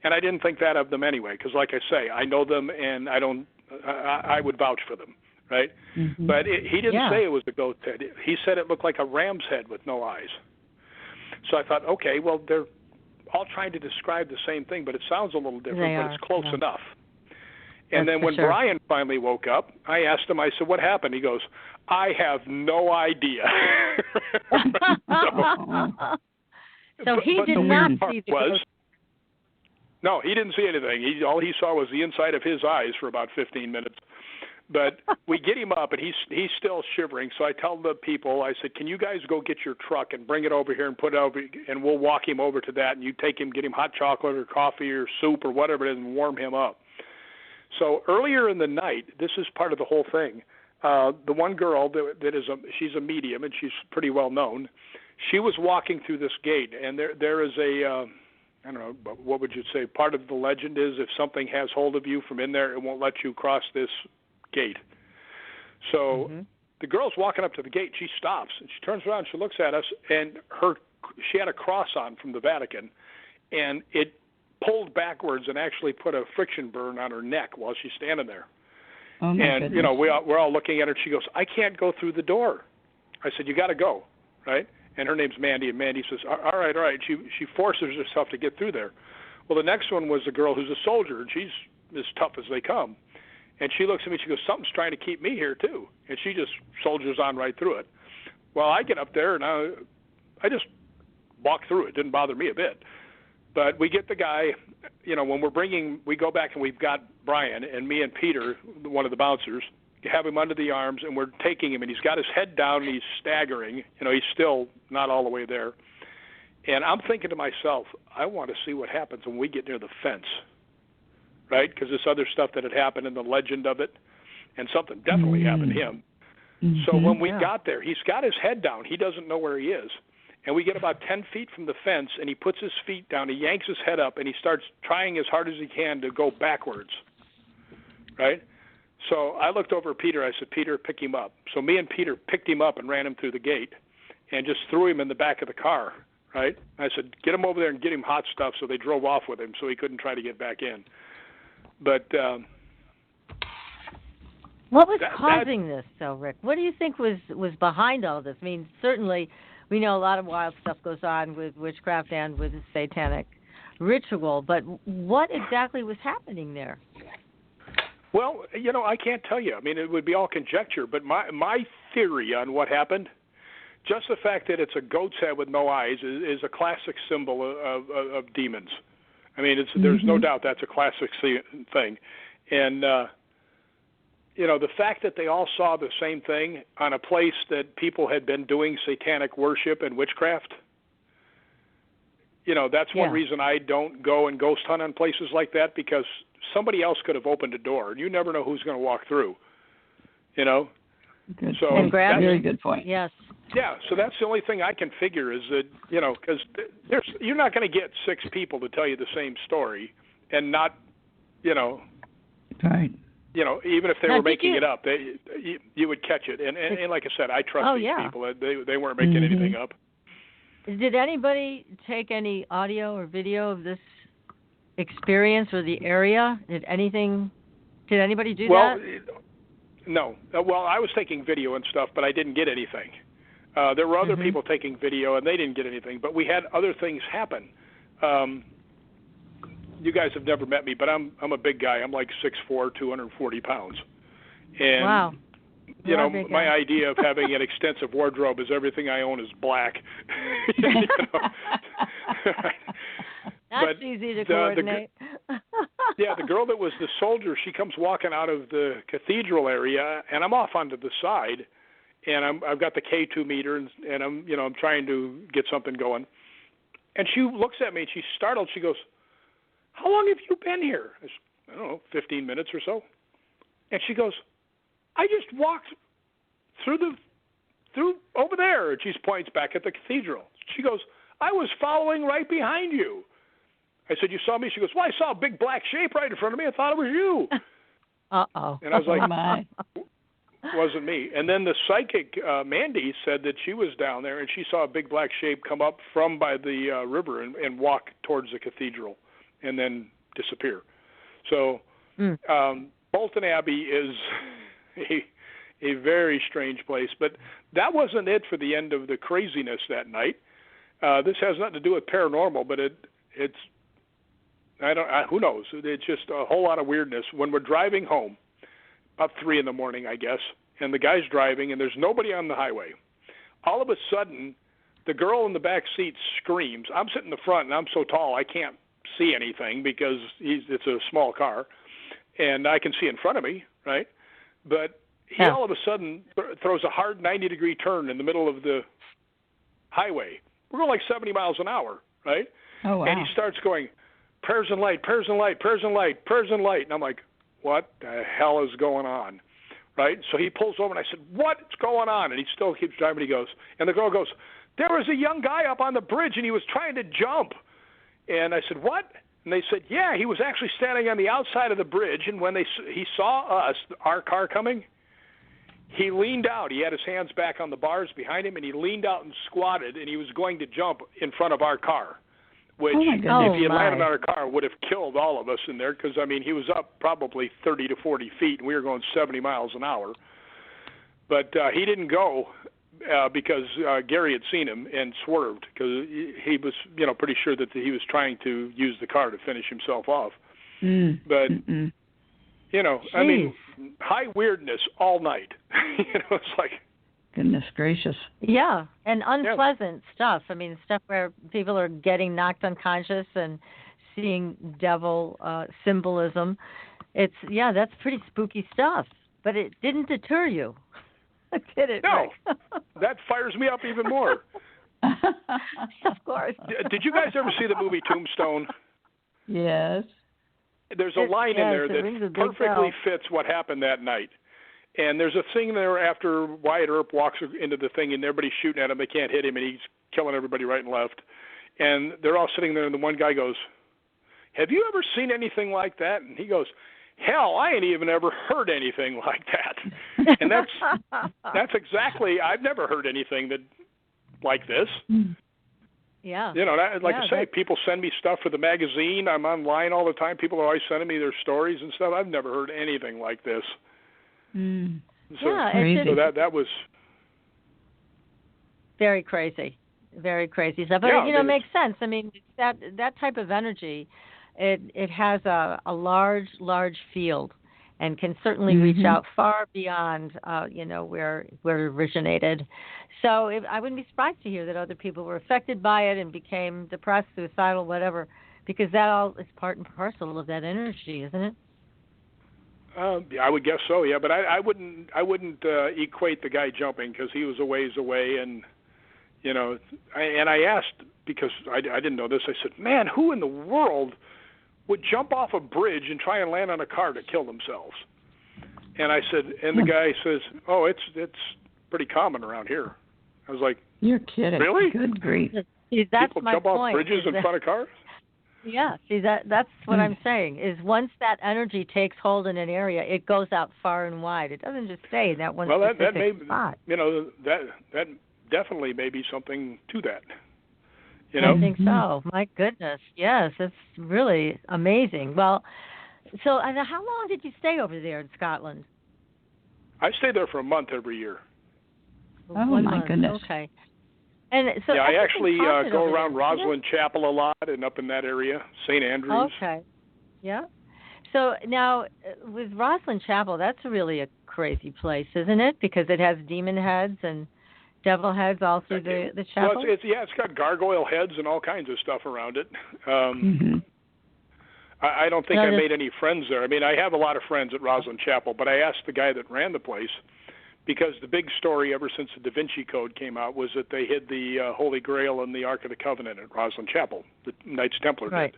And I didn't think that of them anyway because, like I say, I know them, and I would vouch for them. Right? Mm-hmm. But he didn't say it was a goat's head. He said it looked like a ram's head with no eyes. So I thought, okay, well, they're all trying to describe the same thing, but it sounds a little different, but it's close enough. And then when Brian finally woke up, I asked him, I said, what happened? He goes, I have no idea. So he did not see the ghost. No, he didn't see anything. All he saw was the inside of his eyes for about 15 minutes. But we get him up, and he's still shivering. So I tell the people, I said, can you guys go get your truck and bring it over here and put it over, and we'll walk him over to that, and you take him, get him hot chocolate or coffee or soup or whatever it is, and warm him up. So earlier in the night, this is part of the whole thing. The one girl she's a medium, and she's pretty well known. She was walking through this gate, and there is a I don't know, what would you say? Part of the legend is if something has hold of you from in there, it won't let you cross this gate. So the girl's walking up to the gate. She stops, and she turns around, she looks at us, and her she had a cross on from the Vatican, and it pulled backwards and actually put a friction burn on her neck while she's standing there. Oh my and goodness. you know, we're all looking at her. She goes, "I can't go through the door." I said, "You got to go, right?" And her name's Mandy, and Mandy says, all right. She forces herself to get through there. Well, the next one was a girl who's a soldier, and she's as tough as they come. And she looks at me, she goes, "Something's trying to keep me here too." And she just soldiers on right through it. Well, I get up there, and I just walk through it. It didn't bother me a bit. But we get the guy, you know, when we go back and we've got Brian, and me and Peter, one of the bouncers, have him under the arms, and we're taking him, and he's got his head down, and he's staggering. You know, he's still not all the way there. And I'm thinking to myself, I want to see what happens when we get near the fence, right? Because this other stuff that had happened and the legend of it, and something definitely happened to him. Mm-hmm. So when we got there, he's got his head down. He doesn't know where he is. And we get about 10 feet from the fence, and he puts his feet down, he yanks his head up, and he starts trying as hard as he can to go backwards, right? So I looked over at Peter. I said, "Peter, pick him up." So me and Peter picked him up and ran him through the gate and just threw him in the back of the car, right? I said, "Get him over there and get him hot stuff." So they drove off with him so he couldn't try to get back in. But what was causing this, though, Rick? What do you think was behind all this? I mean, certainly we know a lot of wild stuff goes on with witchcraft and with satanic ritual, but what exactly was happening there? Well, you know, I can't tell you. I mean, it would be all conjecture, but my theory on what happened, just the fact that it's a goat's head with no eyes is a classic symbol of demons. I mean, there's no doubt that's a classic thing. And, you know, the fact that they all saw the same thing on a place that people had been doing satanic worship and witchcraft, you know, that's one reason I don't go and ghost hunt on places like that, because somebody else could have opened a door, and you never know who's going to walk through, you know. Good. So And very good point. Yes. Yeah, so that's the only thing I can figure is that, you know, because you're not going to get 6 people to tell you the same story and not, you know. Right. You know, even if they were making it up, you would catch it. And like I said, I trust these people. They weren't making anything up. Did anybody take any audio or video of this experience or the area? Did anybody do that? No. Well, I was taking video and stuff, but I didn't get anything. There were other people taking video, and they didn't get anything. But we had other things happen. You guys have never met me, but I'm a big guy. I'm like 6'4", 240 pounds. And, wow. You know, my idea of having an extensive wardrobe is everything I own is black. You know? That's easy to coordinate. The girl that was the soldier, she comes walking out of the cathedral area, and I'm off onto the side, and I've got the K2 meter, and I'm trying to get something going. And she looks at me, and she's startled. She goes, "How long have you been here?" I said, "I don't know, 15 minutes or so." And she goes, "I just walked through over there." And she points back at the cathedral. She goes, "I was following right behind you." I said, "You saw me?" She goes, "Well, I saw a big black shape right in front of me. I thought it was you." Uh-oh. And I was like, wasn't me. And then the psychic, Mandy, said that she was down there, and she saw a big black shape come up from by the river and walk towards the cathedral and then disappear. So Bolton Abbey is a very strange place. But that wasn't it for the end of the craziness that night. This has nothing to do with paranormal, but it's who knows? It's just a whole lot of weirdness. When we're driving home, about 3 a.m, I guess, and the guy's driving, and there's nobody on the highway. All of a sudden, the girl in the back seat screams. I'm sitting in the front, and I'm so tall I can't see anything because it's a small car, and I can see in front of me, right? But he all of a sudden throws a hard 90-degree turn in the middle of the highway. We're going like 70 miles an hour, right? Oh, wow. And he starts going, "Prayers and light, prayers and light, prayers and light, prayers and light." And I'm like, what the hell is going on, right? So he pulls over, and I said, "What's going on?" And he still keeps driving. He goes, and the girl goes, "There was a young guy up on the bridge, and he was trying to jump." And I said, "What?" And they said, "Yeah, he was actually standing on the outside of the bridge, and when he saw us, our car coming, he leaned out. He had his hands back on the bars behind him, and he leaned out and squatted, and he was going to jump in front of our car, which if he had landed on our car would have killed all of us in there because, I mean, he was up probably 30 to 40 feet, and we were going 70 miles an hour. But he didn't go because Gary had seen him and swerved because he was, pretty sure that he was trying to use the car to finish himself off. But, I mean, high weirdness all night. It's like... Goodness gracious. Yeah, and unpleasant stuff. I mean, stuff where people are getting knocked unconscious and seeing devil symbolism. That's pretty spooky stuff. But it didn't deter you. Did it? No, that fires me up even more. Of course. Did you guys ever see the movie Tombstone? Yes. There's a line in there that perfectly fits what happened that night. And there's a thing there after Wyatt Earp walks into the thing and everybody's shooting at him. They can't hit him, and he's killing everybody right and left. And they're all sitting there, and the one guy goes, "Have you ever seen anything like that?" And he goes, "Hell, I ain't even ever heard anything like that." And that's exactly, I've never heard anything like this. Yeah. I say, people send me stuff for the magazine. I'm online all the time. People are always sending me their stories and stuff. I've never heard anything like this. So that was very crazy stuff. But it makes sense. I mean, that type of energy, it has a large field, and can certainly reach out far beyond where it originated. So I wouldn't be surprised to hear that other people were affected by it and became depressed, suicidal, whatever, because that all is part and parcel of that energy, isn't it? I would guess so, yeah. But I wouldn't equate the guy jumping because he was a ways away, and I asked because I didn't know this. I said, "Man, who in the world would jump off a bridge and try and land on a car to kill themselves?" And I said, and the guy says, "Oh, it's pretty common around here." I was like, "You're kidding? Really? Good grief!" See, that's people my jump point, off bridges in front of cars? Yeah, see, that's what I'm saying, is once that energy takes hold in an area, it goes out far and wide. It doesn't just stay in that one specific spot. That definitely may be something to that. I think so. My goodness. Yes, it's really amazing. Well, so how long did you stay over there in Scotland? I stay there for a month every year. Oh, my goodness. Okay. And so I actually go around Rosalind Chapel a lot and up in that area, St. Andrews. Okay. Yeah. So now with Rosalind Chapel, that's really a crazy place, isn't it? Because it has demon heads and devil heads all through the chapel. Well, it's got gargoyle heads and all kinds of stuff around it. I don't think I made any friends there. I mean, I have a lot of friends at Rosalind Chapel, but I asked the guy that ran the place, because the big story ever since the Da Vinci Code came out was that they hid the Holy Grail and the Ark of the Covenant at Rosalind Chapel. The Knights Templar did.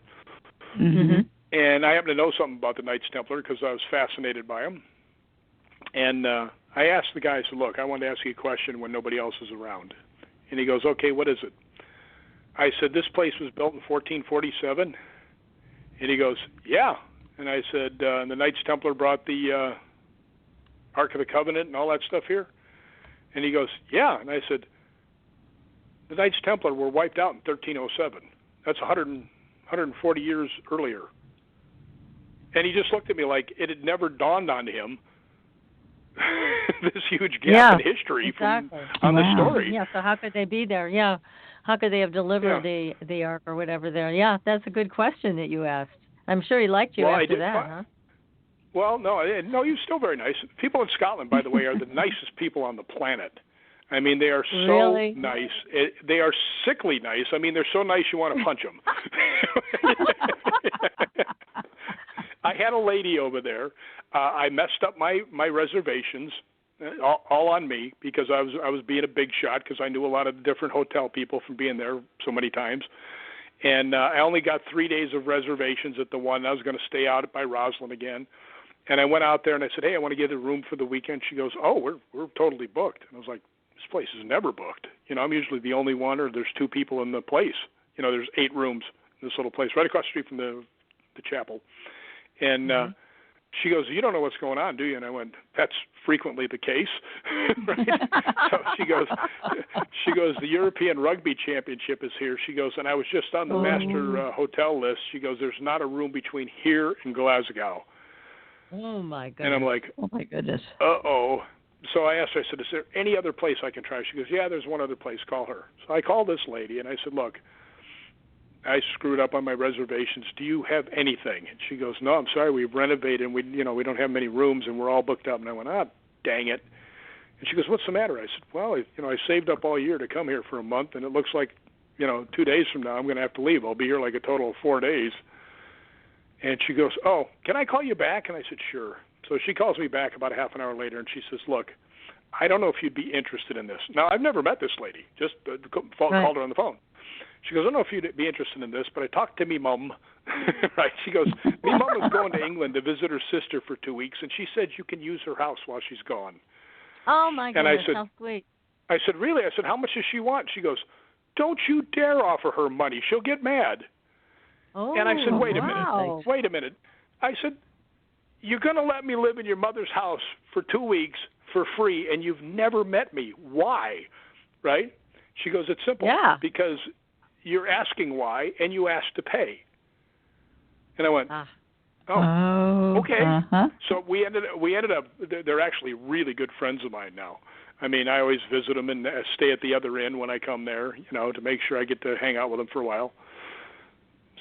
And I happen to know something about the Knights Templar because I was fascinated by them. And I asked the guy, I said, "Look, I wanted to ask you a question when nobody else is around." And he goes, "Okay, what is it?" I said, "This place was built in 1447. And he goes, "Yeah." And I said, "And the Knights Templar brought the Ark of the Covenant and all that stuff here?" And he goes, "Yeah." And I said, "The Knights Templar were wiped out in 1307. That's 140 years earlier." And he just looked at me like it had never dawned on him this huge gap in history on the story. Yeah, so how could they be there? Yeah. How could they have delivered the Ark or whatever there? Yeah, that's a good question that you asked. I'm sure he liked you after that, huh? Well, no, he was still very nice. People in Scotland, by the way, are the nicest people on the planet. I mean, they are so nice. They are sickly nice. I mean, they're so nice you want to punch them. I had a lady over there. I messed up my reservations, all on me, because I was being a big shot because I knew a lot of the different hotel people from being there so many times. And I only got 3 days of reservations at the one. I was going to stay out by Roslyn again. And I went out there and I said, "Hey, I want to get a room for the weekend." She goes, "Oh, we're totally booked." And I was like, "This place is never booked. I'm usually the only one, or there's 2 people in the place. There's 8 rooms in this little place right across the street from the chapel." And She goes, you don't know what's going on, do you? And I went, that's frequently the case, right? So she goes, the European Rugby Championship is here. She goes, and I was just on the master hotel list. She goes, there's not a room between here and Glasgow. Oh, my goodness. And I'm like, oh, my goodness. Uh-oh. So I asked her, I said, is there any other place I can try? She goes, yeah, there's one other place. Call her. So I called this lady, and I said, look, I screwed up on my reservations. Do you have anything? And she goes, no, I'm sorry. We've renovated, and we don't have many rooms, and we're all booked up. And I went, dang it. And she goes, what's the matter? I said, well, I saved up all year to come here for a month, and it looks like, 2 days from now I'm going to have to leave. I'll be here like a total of 4 days. And she goes, oh, can I call you back? And I said, sure. So she calls me back about a half an hour later, and she says, look, I don't know if you'd be interested in this. Now, I've never met this lady, just called her on the phone. She goes, I don't know if you'd be interested in this, but I talked to me mom, right? She goes, me mom was going to England to visit her sister for 2 weeks, and she said you can use her house while she's gone. Oh, my goodness, and I said, how sweet. I said, really? I said, how much does she want? She goes, don't you dare offer her money. She'll get mad. Oh, and I said, wait a minute. I said, you're going to let me live in your mother's house for 2 weeks for free, and you've never met me. Why? Right? She goes, it's simple. Yeah. Because you're asking why, and you asked to pay. And I went, okay. Uh-huh. So we ended up, they're actually really good friends of mine now. I mean, I always visit them and stay at the other end when I come there, to make sure I get to hang out with them for a while.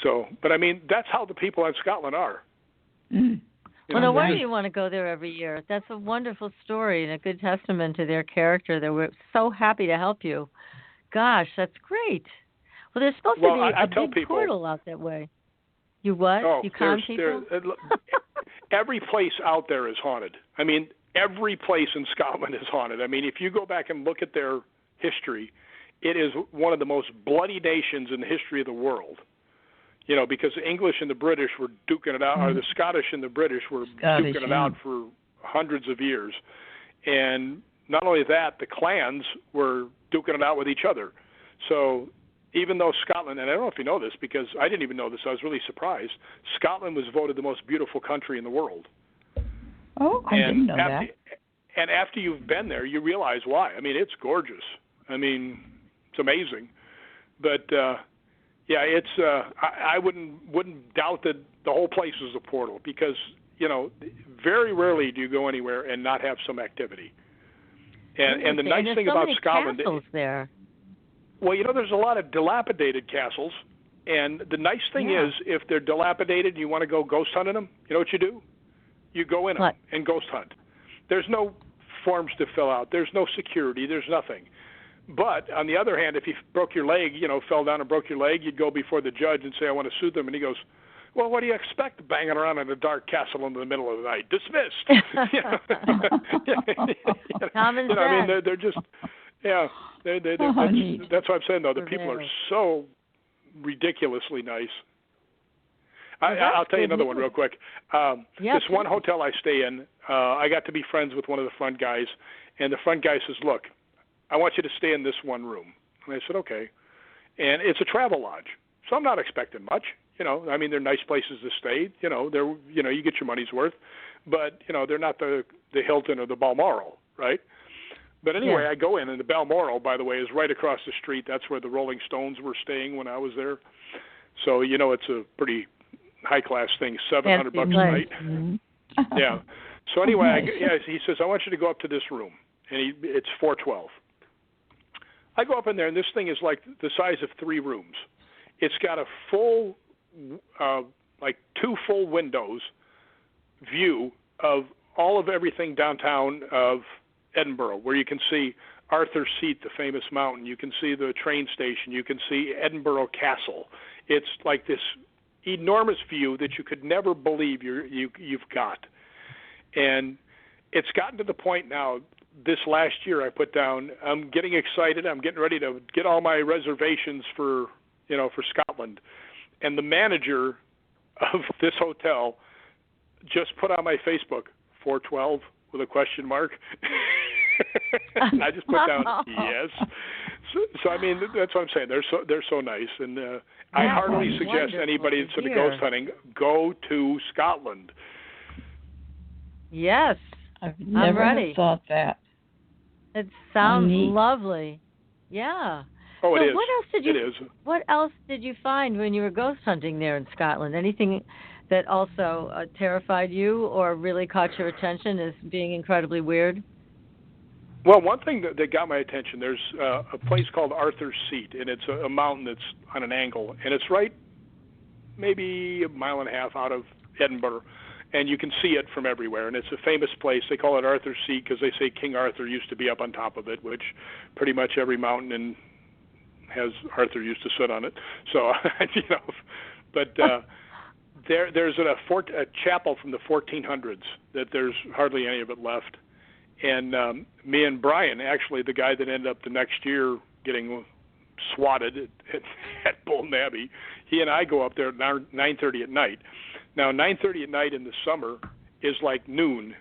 So, but I mean, that's how the people in Scotland are. Mm. Well, no wonder you want to go there every year. That's a wonderful story and a good testament to their character. They were so happy to help you. Gosh, that's great. Well, there's supposed to be a big portal out that way. You what? Oh, you con people? Every place out there is haunted. I mean, every place in Scotland is haunted. I mean, if you go back and look at their history, it is one of the most bloody nations in the history of the world. Because the English and the British were duking it out, or the Scottish and the British were duking it out for hundreds of years. And not only that, the clans were duking it out with each other. So even though Scotland, and I don't know if you know this because I didn't even know this, I was really surprised, Scotland was voted the most beautiful country in the world. Oh, I didn't know that. And after you've been there, you realize why. I mean, it's gorgeous. I mean, it's amazing. But yeah, it's I wouldn't doubt that the whole place is a portal because very rarely do you go anywhere and not have some activity. And the nice thing about Scotland, there. Well, there's a lot of dilapidated castles, and the nice thing is if they're dilapidated and you want to go ghost hunting them, you know what you do? You go in them and ghost hunt. There's no forms to fill out. There's no security. There's nothing. But on the other hand, if you broke your leg, fell down and broke your leg, you'd go before the judge and say, I want to sue them. And he goes, well, what do you expect banging around in a dark castle in the middle of the night? Dismissed. Common sense. I mean, they're just, that's what I'm saying, though. The people are so ridiculously nice. I'll tell you another one real quick. This one hotel I stay in, I got to be friends with one of the front guys, and the front guy says, look, I want you to stay in this one room. And I said, okay. And it's a travel lodge, so I'm not expecting much. I mean, they're nice places to stay. They're you get your money's worth, but they're not the Hilton or the Balmoral, right? But anyway, I go in, and the Balmoral, by the way, is right across the street. That's where the Rolling Stones were staying when I was there. So it's a pretty high class thing, $700 a night. Mm-hmm. Yeah. So anyway, he says, I want you to go up to this room, and it's 412. I go up in there, and this thing is like the size of 3 rooms. It's got a full, 2 full windows view of all of everything downtown of Edinburgh, where you can see Arthur's Seat, the famous mountain. You can see the train station. You can see Edinburgh Castle. It's like this enormous view that you could never believe you've got. And it's gotten to the point now, this last year I put down, I'm getting excited. I'm getting ready to get all my reservations for Scotland. And the manager of this hotel just put on my Facebook, 412 with a question mark. I just put down yes. So I mean, that's what I'm saying. They're so nice, and I heartily suggest anybody that's into ghost hunting go to Scotland. Yes. I've never thought that. It sounds lovely. Yeah. Oh, so it is. What else did you find when you were ghost hunting there in Scotland? Anything that also terrified you or really caught your attention as being incredibly weird? Well, one thing that got my attention, there's a place called Arthur's Seat, and it's a mountain that's on an angle, and it's right maybe a mile and a half out of Edinburgh, and you can see it from everywhere, and it's a famous place. They call it Arthur's Seat because they say King Arthur used to be up on top of it, which pretty much every mountain has Arthur used to sit on it. So, but there's a chapel from the 1400s that there's hardly any of it left. And me and Brian, actually the guy that ended up the next year getting swatted at Bolton Abbey, he and I go up there at 9:30 at night. Now, 9:30 at night in the summer is like noon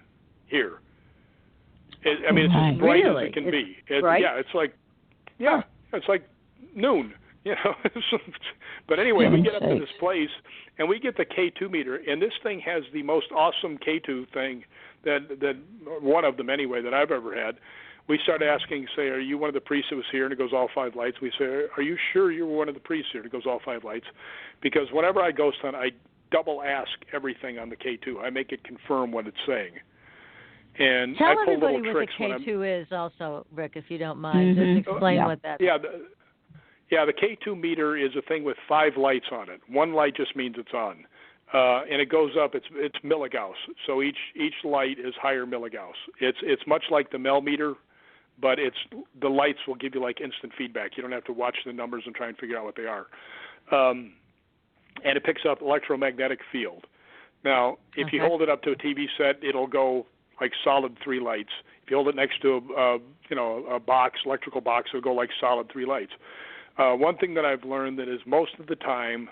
here. It's as bright as it can be. It's like noon. But anyway, we get up to this place, and we get the K2 meter, and this thing has the most awesome K2 thing that one of them anyway that I've ever had. We start asking, say, are you one of the priests that was here? And it goes, all 5 lights. We say, are you sure you're one of the priests here? And it goes, all 5 lights. Because whenever I ghost hunt, I double ask everything on the K2. I make it confirm what it's saying. And Tell I pull everybody little what tricks the K2 is also, Rick, if you don't mind. Just explain what that is. The K2 meter is a thing with 5 lights on it. 1 light just means it's on. And it goes up. It's milligauss. So each light is higher milligauss. It's much like the Mel meter, but the lights will give you like instant feedback. You don't have to watch the numbers and try and figure out what they are. And it picks up electromagnetic field. Now, if you hold it up to a TV set, it'll go like solid 3 lights. If you hold it next to a box, electrical box, it'll go like solid 3 lights. One thing that I've learned that is most of the time,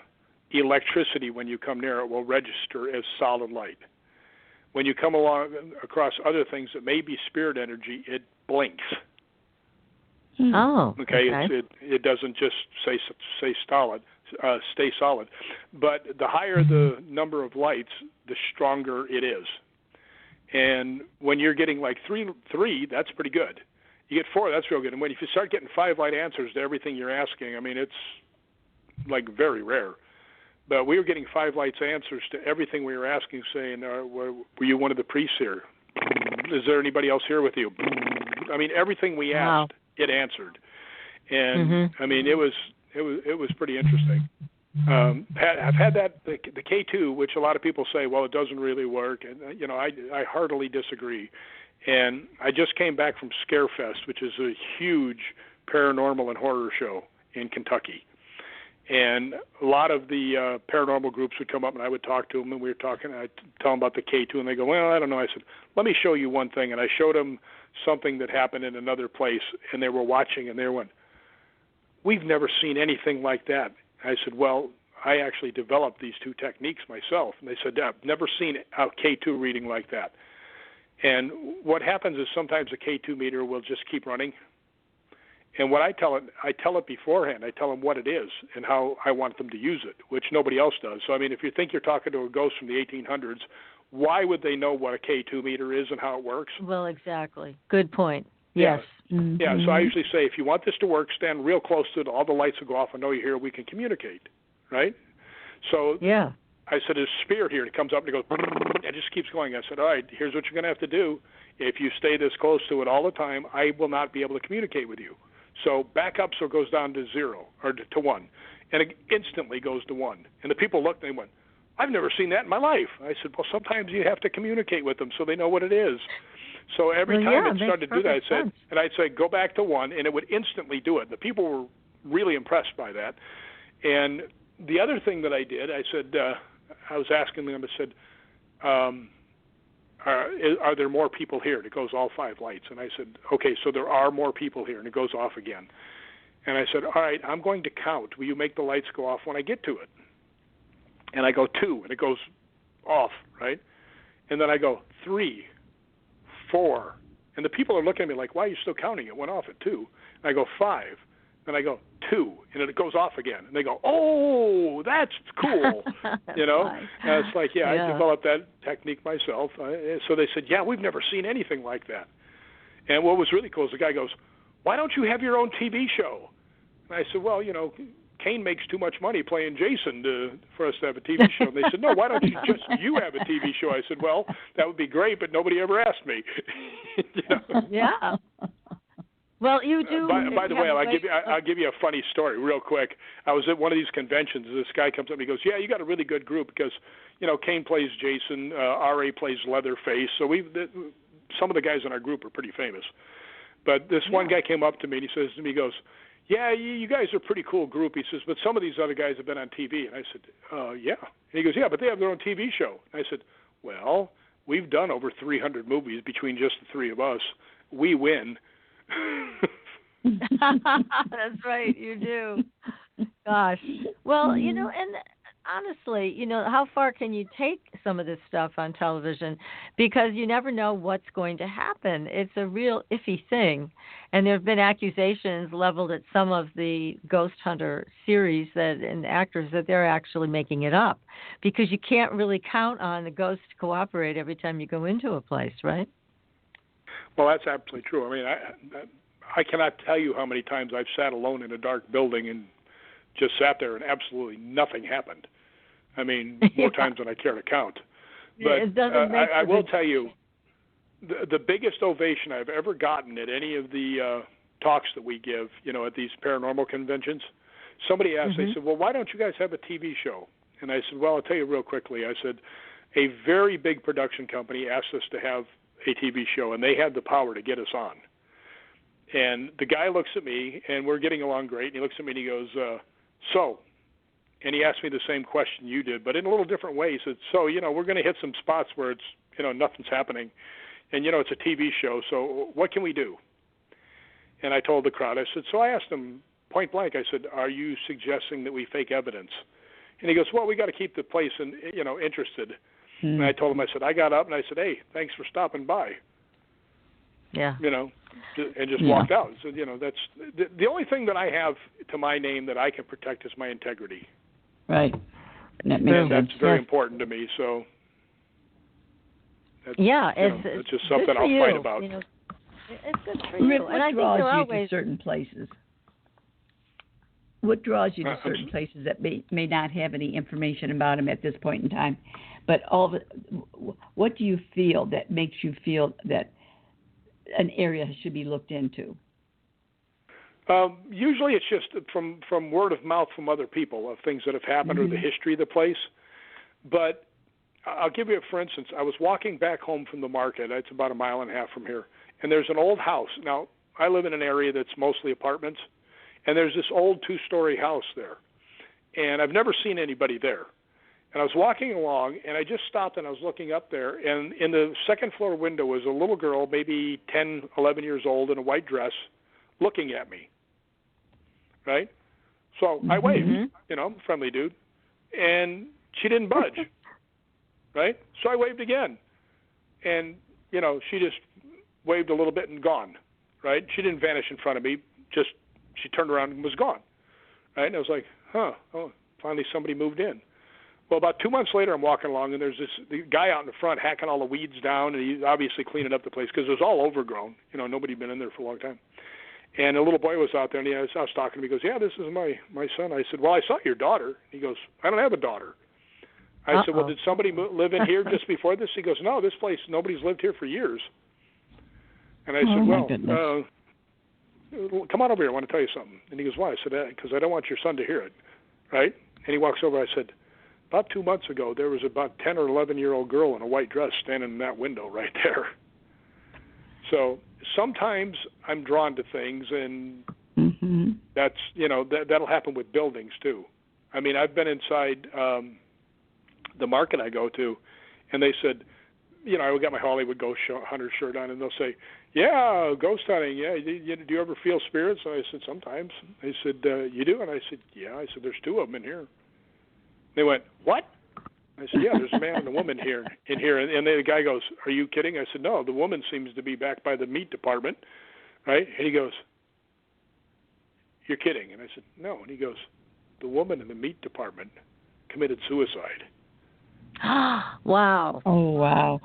electricity when you come near it will register as solid light. When you come along across other things that may be spirit energy, it blinks. Oh. Okay. It doesn't just stay solid. But the higher the number of lights, the stronger it is. And when you're getting like three, that's pretty good. You get 4, that's real good. And if you start getting 5 light answers to everything you're asking, it's like very rare. But we were getting 5 lights answers to everything we were asking, saying, were you one of the priests here? Is there anybody else here with you? Everything we asked, it answered. And it was pretty interesting. I've had that the K2, which a lot of people say, well, it doesn't really work, and I heartily disagree. And I just came back from Scarefest, which is a huge paranormal and horror show in Kentucky. And a lot of the paranormal groups would come up, and I would talk to them, and we were talking, and I'd tell them about the K2, and they go, well, I don't know. I said, let me show you one thing. And I showed them something that happened in another place, and they were watching, and they went, we've never seen anything like that. I said, well, I actually developed these 2 techniques myself. And they said, I've never seen a K2 reading like that. And what happens is sometimes a K2 meter will just keep running. And what I tell it beforehand. I tell them what it is and how I want them to use it, which nobody else does. So, if you think you're talking to a ghost from the 1800s, why would they know what a K2 meter is and how it works? Well, exactly. Good point. Yes. Yeah, so I usually say, if you want this to work, stand real close to it. All the lights will go off. I know you're here. We can communicate, right? So I said, there's a spirit here. It comes up and it goes, and it just keeps going. I said, all right, here's what you're going to have to do. If you stay this close to it all the time, I will not be able to communicate with you. So back up so it goes down to 0 or to 1. And it instantly goes to 1. And the people looked and they went, I've never seen that in my life. I said, well, sometimes you have to communicate with them so they know what it is. So every time it started to do that, I'd say, go back to 1, and it would instantly do it. The people were really impressed by that. And the other thing that I did, I said, I was asking them, I said, are there more people here? And it goes, all 5 lights. And I said, okay, so there are more people here. And it goes off again. And I said, all right, I'm going to count. Will you make the lights go off when I get to it? And I go 2, and it goes off, right? And then I go 3, 4. And the people are looking at me like, why are you still counting? It went off at 2. And I go 5. And I go, 2, and it goes off again. And they go, oh, that's cool, you know. And it's like, yeah, I developed that technique myself. So they said, yeah, we've never seen anything like that. And what was really cool is the guy goes, why don't you have your own TV show? And I said, well, you know, Kane makes too much money playing Jason for us to have a TV show. And they said, no, why don't you have a TV show? I said, well, that would be great, but nobody ever asked me. You know? Yeah. Well, you do. By the way, I'll give you a funny story real quick. I was at one of these conventions. This guy comes up and he goes, yeah, you got a really good group because, you know, Kane plays Jason, R.A. plays Leatherface. So some of the guys in our group are pretty famous. But this one guy came up to me and he says to me, he goes, yeah, you guys are a pretty cool group. He says, but some of these other guys have been on TV. And I said, yeah. And he goes, yeah, but they have their own TV show. And I said, well, we've done over 300 movies between just the three of us. We win. That's right, you do. Gosh. Well, you know, and honestly, you know, how far can you take some of this stuff on television? Because you never know what's going to happen. It's a real iffy thing. And there have been accusations leveled at some of the Ghost Hunter series and actors that they're actually making it up. Because you can't really count on the ghost to cooperate every time you go into a place, right? Well, that's absolutely true. I mean, I cannot tell you how many times I've sat alone in a dark building and just sat there and absolutely nothing happened. I mean, more times than I care to count. But I will tell you, the biggest ovation I've ever gotten at any of the talks that we give, you know, at these paranormal conventions, somebody asked, they said, well, why don't you guys have a TV show? And I said, well, I'll tell you real quickly. I said, a very big production company asked us to have a TV show, and they had the power to get us on. And the guy looks at me, and we're getting along great, and he looks at me and he goes, and he asked me the same question you did, but in a little different way. He said, so, you know, we're going to hit some spots where it's, you know, nothing's happening, and, you know, it's a TV show, so what can we do? And I told the crowd, I said, so I asked him point blank, I said, are you suggesting that we fake evidence? And he goes, well, we got to keep the place, you know, interested. And I told him, I said, I got up and I said, hey, thanks for stopping by. Yeah. You know, and just walked out. So, you know, that's the only thing that I have to my name that I can protect is my integrity. Right. That's very important to me. So, that's, it's just something I'll fight about. You know, it's good for you. What draws you to certain places? What draws you to certain places that may not have any information about them at this point in time? But what do you feel that makes you feel that an area should be looked into? Usually it's just from word of mouth from other people of things that have happened or the history of the place. But I'll give you, for instance, I was walking back home from the market. It's about 1.5 miles from here. And there's an old house. Now, I live in an area that's mostly apartments. And there's this old 2-story house there. And I've never seen anybody there. And I was walking along, and I just stopped, and I was looking up there. And in the second-floor window was a little girl, maybe 10, 11 years old, in a white dress, looking at me. Right? So I waved, you know, friendly dude. And she didn't budge. Right? So I waved again. And, you know, she just waved a little bit and gone. Right? She didn't vanish in front of me. Just she turned around and was gone. Right? And I was like, finally somebody moved in. Well, about 2 months later, I'm walking along, and there's the guy out in the front hacking all the weeds down, and he's obviously cleaning up the place because it was all overgrown. You know, nobody had been in there for a long time. And a little boy was out there, and I was talking to him. He goes, yeah, this is my son. I said, well, I saw your daughter. He goes, I don't have a daughter. I said, well, did somebody live in here just before this? He goes, no, this place, nobody's lived here for years. And I said, well, come on over here. I want to tell you something. And he goes, why? I said, because I don't want your son to hear it. Right? And he walks over. I said, about 2 months ago, there was about 10 or 11-year-old girl in a white dress standing in that window right there. So sometimes I'm drawn to things, and that's, you know, that'll happen with buildings too. I mean, I've been inside the market I go to, and they said, you know, I got my Hollywood Ghost Hunter shirt on, and they'll say, yeah, ghost hunting, yeah, do you ever feel spirits? And I said, sometimes. They said, you do? And I said, yeah. I said, there's 2 of them in here. They went, what? I said, yeah, there's a man and a woman in here. And the guy goes, are you kidding? I said, no, the woman seems to be back by the meat department, right? And he goes, you're kidding. And I said, no. And he goes, the woman in the meat department committed suicide. Wow. Oh, wow.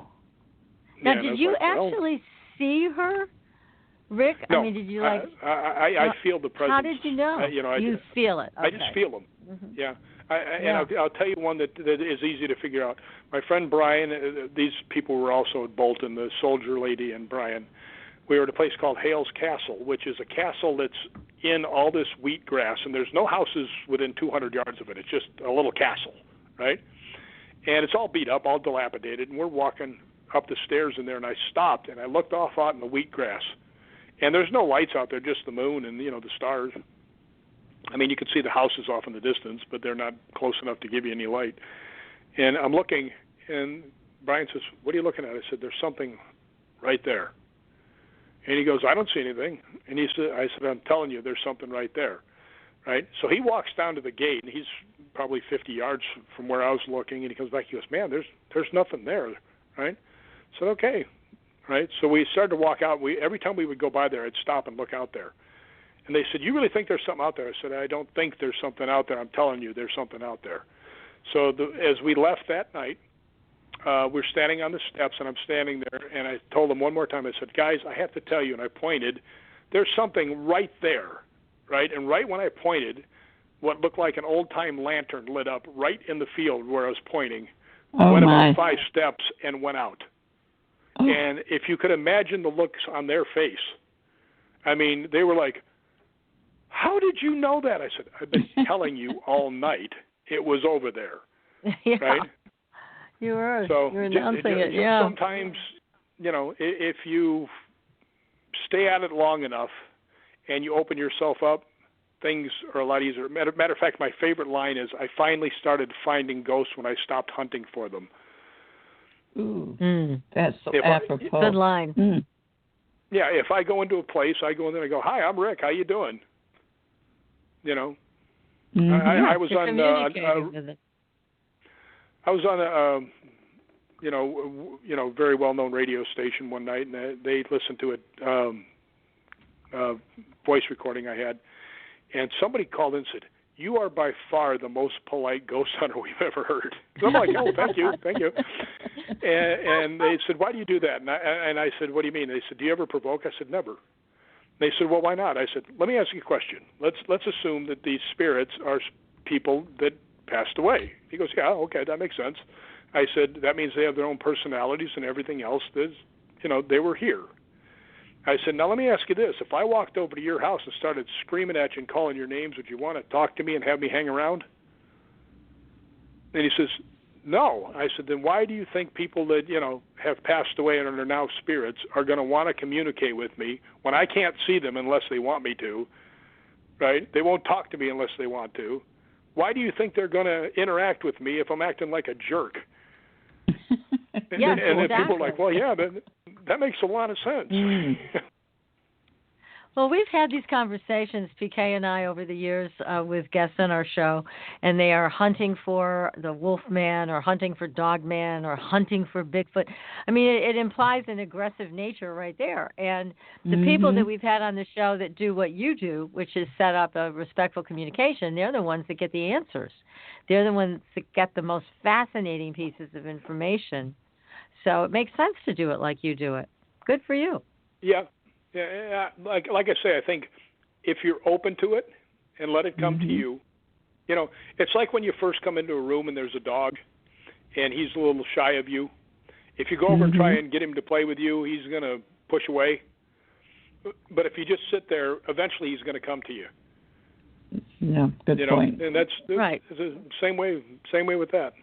Now, did you actually see her, Rick? No, I mean, did you like? I feel the presence. How did you know? You feel it. Okay. I just feel them. Mm-hmm. Yeah. And I'll tell you one that is easy to figure out. My friend Brian, these people were also at Bolton, the soldier lady and Brian. We were at a place called Hale's Castle, which is a castle that's in all this wheatgrass, and there's no houses within 200 yards of it. It's just a little castle, right? And it's all beat up, all dilapidated, and we're walking up the stairs in there, and I stopped, and I looked off out in the wheatgrass. And there's no lights out there, just the moon and, the stars. I mean, you can see the houses off in the distance, but they're not close enough to give you any light. And I'm looking, and Brian says, what are you looking at? I said, there's something right there. And he goes, I don't see anything. And I said, I'm telling you, there's something right there. Right? So he walks down to the gate, and he's probably 50 yards from where I was looking, and he comes back, he goes, man, there's nothing there. Right? I said, okay. Right? So we started to walk out. Every time we would go by there, I'd stop and look out there. And they said, you really think there's something out there? I said, I don't think there's something out there. I'm telling you, there's something out there. So as we left that night, we're standing on the steps, and I'm standing there, and I told them one more time, I said, guys, I have to tell you, and I pointed, there's something right there, right? And right when I pointed, what looked like an old-time lantern lit up right in the field where I was pointing, went about 5 steps and went out. Oh. And if you could imagine the looks on their face, I mean, they were like, how did you know that? I said, I've been telling you all night it was over there. Yeah. Right? You were. So you were announcing it, yeah. Sometimes, if you stay at it long enough and you open yourself up, things are a lot easier. Matter of fact, my favorite line is, I finally started finding ghosts when I stopped hunting for them. Ooh, that's so apropos. Good line. Mm. Yeah, if I go into a place, I go in there and I go, hi, I'm Rick. How you doing? Mm-hmm. I was on a very well-known radio station one night, and they listened to a voice recording I had, and somebody called in and said, you are by far the most polite ghost hunter we've ever heard. So I'm like, oh, thank you. And they said, why do you do that? And I said, what do you mean? They said, do you ever provoke? I said, never. They said, well, why not? I said, let me ask you a question. Let's assume that these spirits are people that passed away. He goes, yeah, okay, that makes sense. I said, that means they have their own personalities and everything else. They were here. I said, now let me ask you this. If I walked over to your house and started screaming at you and calling your names, would you want to talk to me and have me hang around? And he says, no. I said, then why do you think people that, have passed away and are now spirits are going to want to communicate with me when I can't see them unless they want me to, right? They won't talk to me unless they want to. Why do you think they're going to interact with me if I'm acting like a jerk? Yeah, and then exactly. people are like, well, yeah, that makes a lot of sense. Mm. Well, we've had these conversations, PK and I, over the years with guests on our show, and they are hunting for the Wolfman or hunting for Dogman or hunting for Bigfoot. I mean, it implies an aggressive nature right there. And the people that we've had on the show that do what you do, which is set up a respectful communication, they're the ones that get the answers. They're the ones that get the most fascinating pieces of information. So it makes sense to do it like you do it. Good for you. Yeah. Yeah, like I say, I think if you're open to it and let it come to you, it's like when you first come into a room and there's a dog and he's a little shy of you. If you go over and try and get him to play with you, he's going to push away. But if you just sit there, eventually he's going to come to you. Yeah, good point. And that's right. It's the same way with that.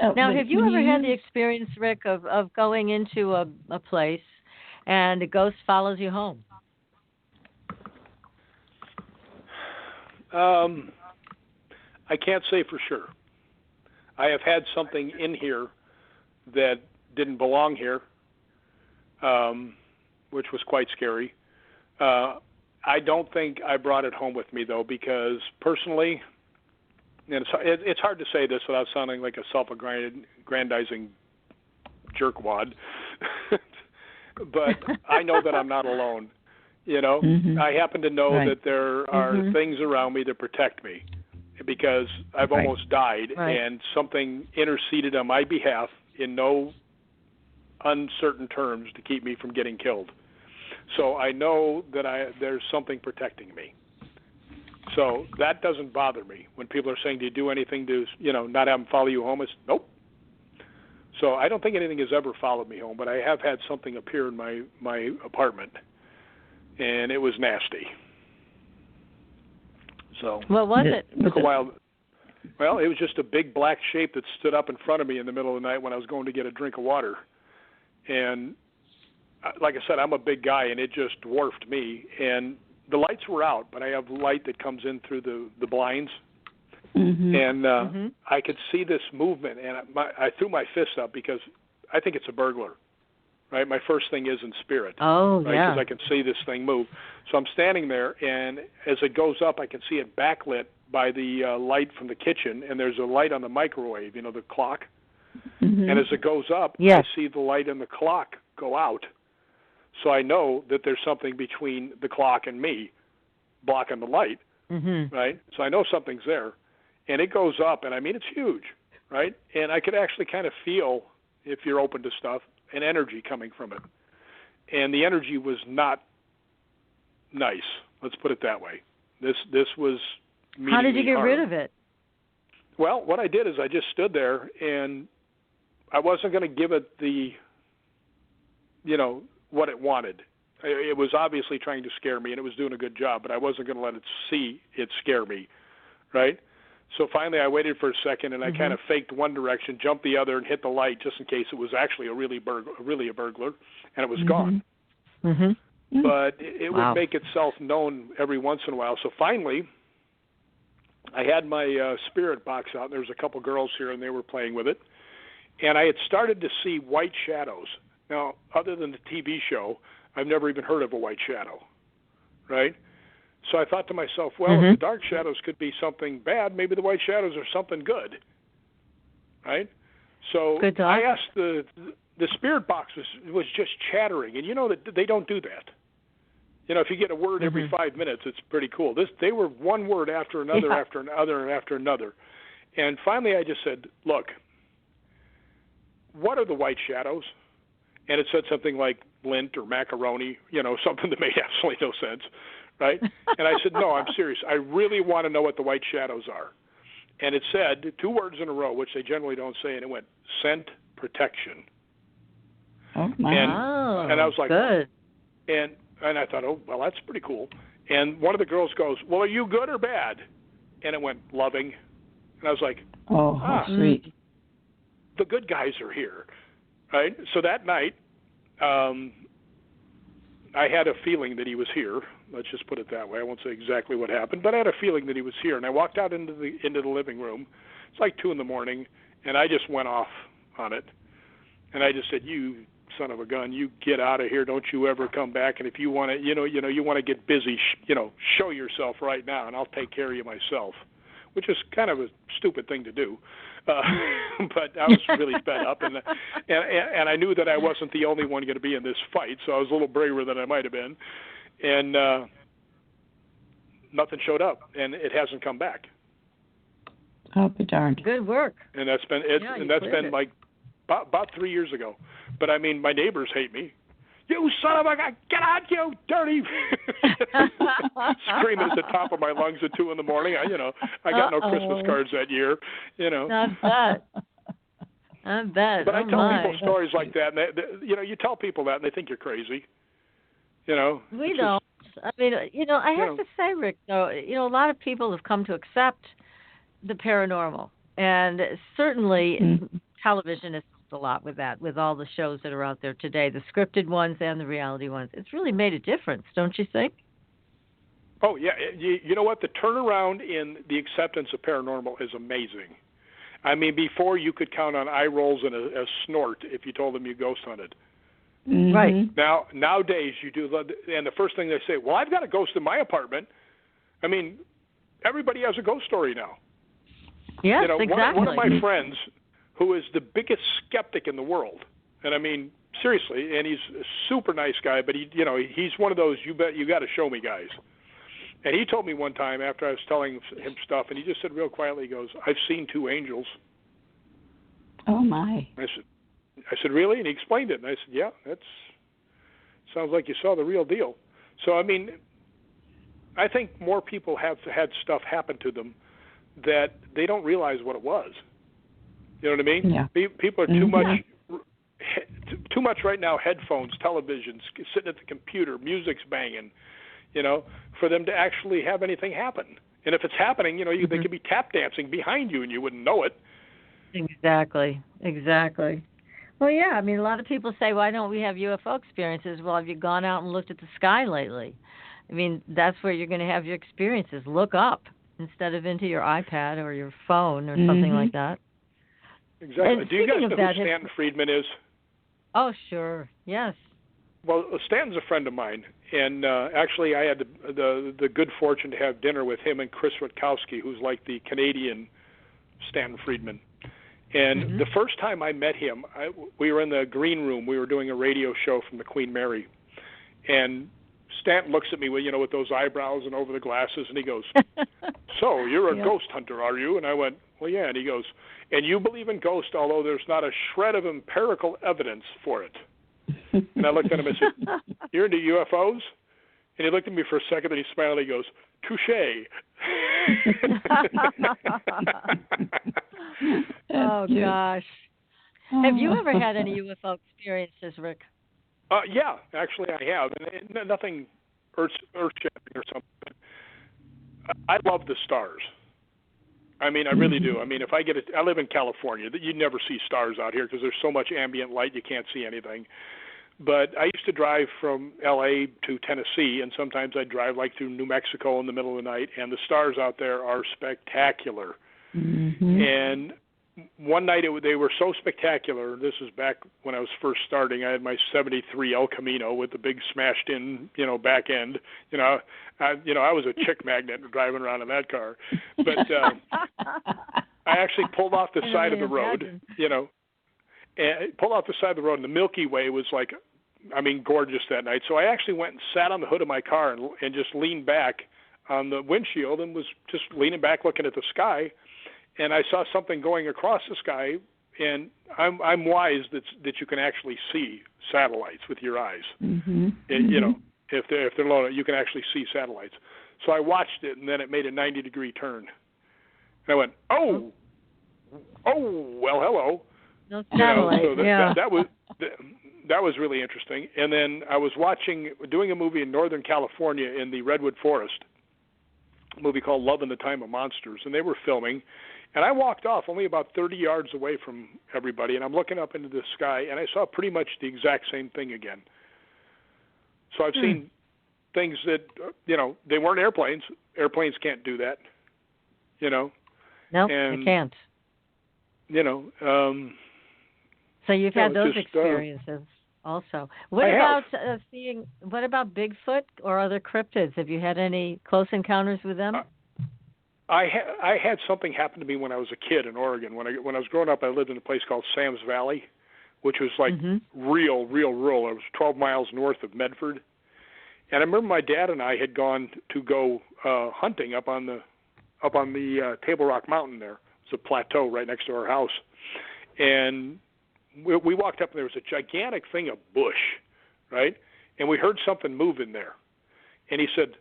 Now, have you ever had the experience, Rick, of going into a place and a ghost follows you home? I can't say for sure. I have had something in here that didn't belong here, which was quite scary. I don't think I brought it home with me, though, because personally, and it's hard to say this without sounding like a self-aggrandizing jerkwad, but I know that I'm not alone. You know, I happen to know that there are things around me that protect me because I've almost died and something interceded on my behalf in no uncertain terms to keep me from getting killed. So I know that there's something protecting me. So that doesn't bother me. When people are saying, do you do anything to, not have them follow you home? It's nope. So I don't think anything has ever followed me home, but I have had something appear in my apartment, and it was nasty. So what was it? It took a while. Well, it was just a big black shape that stood up in front of me in the middle of the night when I was going to get a drink of water. And like I said, I'm a big guy, and it just dwarfed me. And the lights were out, but I have light that comes in through the blinds. And I could see this movement, and I threw my fist up because I think it's a burglar. Right, my first thing is in spirit. Oh, right, yeah. Because I can see this thing move. So I'm standing there, and as it goes up, I can see it backlit by the light from the kitchen, and there's a light on the microwave, the clock. And as it goes up, I see the light in the clock go out. So I know that there's something between the clock and me blocking the light, right? So I know something's there. And it goes up, and I mean, it's huge, right? And I could actually kind of feel, if you're open to stuff, an energy coming from it. And the energy was not nice. Let's put it that way. This was meaning How did you get harm. rid of it? Well, what I did is I just stood there, and I wasn't going to give it the, what it wanted. It was obviously trying to scare me, and it was doing a good job, but I wasn't going to let it see it scare me, right? So finally I waited for a second, and I kind of faked one direction, jumped the other, and hit the light just in case it was actually really a burglar, and it was gone. But it would make itself known every once in a while. So finally I had my spirit box out, and there was a couple girls here, and they were playing with it. And I had started to see white shadows. Now, other than the TV show, I've never even heard of a white shadow, right? So I thought to myself, well, if the dark shadows could be something bad, maybe the white shadows are something good, right? So I asked the spirit box was just chattering, and that they don't do that. If you get a word every 5 minutes, it's pretty cool. They were one word after another, after another, after another. And finally I just said, look, what are the white shadows? And it said something like lint or macaroni, something that made absolutely no sense, right? And I said, no, I'm serious. I really want to know what the white shadows are. And it said 2 words in a row, which they generally don't say, and it went, scent protection. Oh, my. And I was like, good. And I thought, oh, well, that's pretty cool. And one of the girls goes, well, are you good or bad? And it went, loving. And I was like, oh, how sweet. The good guys are here, right? So that night, I had a feeling that he was here. Let's just put it that way. I won't say exactly what happened, but I had a feeling that he was here. And I walked out into the living room. It's like 2 a.m, and I just went off on it. And I just said, you son of a gun, you get out of here. Don't you ever come back. And if you want to, you want to get busy, show yourself right now, and I'll take care of you myself, which is kind of a stupid thing to do. But I was really fed up, and I knew that I wasn't the only one going to be in this fight, so I was a little braver than I might have been. And nothing showed up, and it hasn't come back. I'll be darned. Good work. And that's been it. Yeah, and that's been like about 3 years ago. But I mean, my neighbors hate me. You son of a gun! Get out, you dirty! Screaming at the top of my lungs at 2 a.m. I got no Christmas cards that year. I bet. But I tell people stories like that, and you tell people that, and they think you're crazy. We don't. I mean, I have to say, Rick, though, a lot of people have come to accept the paranormal, and certainly television has helped a lot with that, with all the shows that are out there today, the scripted ones and the reality ones. It's really made a difference, don't you think? Oh, yeah. You know what? The turnaround in the acceptance of paranormal is amazing. I mean, before you could count on eye rolls and a snort if you told them you ghost hunted. Right. Nowadays, you do, and the first thing they say, well, I've got a ghost in my apartment. I mean, everybody has a ghost story now. Yes, exactly. One of my friends, who is the biggest skeptic in the world, and I mean Seriously, and he's a super nice guy, but he's one of those you got to show me guys. And he told me one time after I was telling him stuff, and he just said real quietly, he goes, "I've seen 2 angels." Oh my! I said, "Really?" And he explained it, and I said, "Yeah, that sounds like you saw the real deal." So I mean, I think more people have had stuff happen to them that they don't realize what it was. You know what I mean? Yeah. People are too much right now. Headphones, televisions, sitting at the computer, music's banging. For them to actually have anything happen. And if it's happening, they could be tap dancing behind you and you wouldn't know it. Exactly. Well, yeah, I mean, a lot of people say, why don't we have UFO experiences? Well, have you gone out and looked at the sky lately? I mean, that's where you're going to have your experiences. Look up instead of into your iPad or your phone or something like that. Exactly. And do you guys know who Stanton Friedman is? Oh, sure. Yes. Well, Stanton's a friend of mine, and actually I had the good fortune to have dinner with him and Chris Rutkowski, who's like the Canadian Stanton Friedman. And the first time I met him, we were in the green room. We were doing a radio show from the Queen Mary, and Stanton looks at me with those eyebrows and over the glasses, and he goes, "So you're a ghost hunter, are you?" And I went, "Well, yeah." And he goes, "And you believe in ghosts, although there's not a shred of empirical evidence for it." And I looked at him and said, "You're into UFOs?" And he looked at me for a second, and he smiled, and he goes, "Touche." Oh, gosh. Have you ever had any UFO experiences, Rick? Yeah, actually I have. And nothing earth-shattering or something. I love the stars. I mean, I really do. I mean, if I live in California. You never see stars out here because there's so much ambient light you can't see anything. But I used to drive from L.A. to Tennessee, and sometimes I'd drive like through New Mexico in the middle of the night, and the stars out there are spectacular. And one night they were so spectacular. This is back when I was first starting. I had my '73 El Camino with the big smashed-in, back end. I was a chick magnet driving around in that car. But I actually pulled off the side of the road, and pulled off the side of the road, and the Milky Way was gorgeous that night. So I actually went and sat on the hood of my car and just leaned back on the windshield and was just leaning back looking at the sky. And I saw something going across the sky, and I'm wise that you can actually see satellites with your eyes. And, if they're low, you can actually see satellites. So I watched it, and then it made a 90-degree turn. And I went, oh, well, hello. No satellites. So that was really interesting. And then I was doing a movie in Northern California in the Redwood Forest, a movie called Love in the Time of Monsters, and they were filming. And I walked off only about 30 yards away from everybody, and I'm looking up into the sky, and I saw pretty much the exact same thing again. So I've seen things that, they weren't airplanes. Airplanes can't do that, No, they can't. So you've had those experiences also. What about Bigfoot or other cryptids? Have you had any close encounters with them? I had something happen to me when I was a kid in Oregon. When I was growing up, I lived in a place called Sam's Valley, which was like real rural. It was 12 miles north of Medford. And I remember my dad and I had gone to go hunting up on the Table Rock Mountain there. It's a plateau right next to our house. And we walked up, and there was a gigantic thing of bush, right? And we heard something move in there. And he said,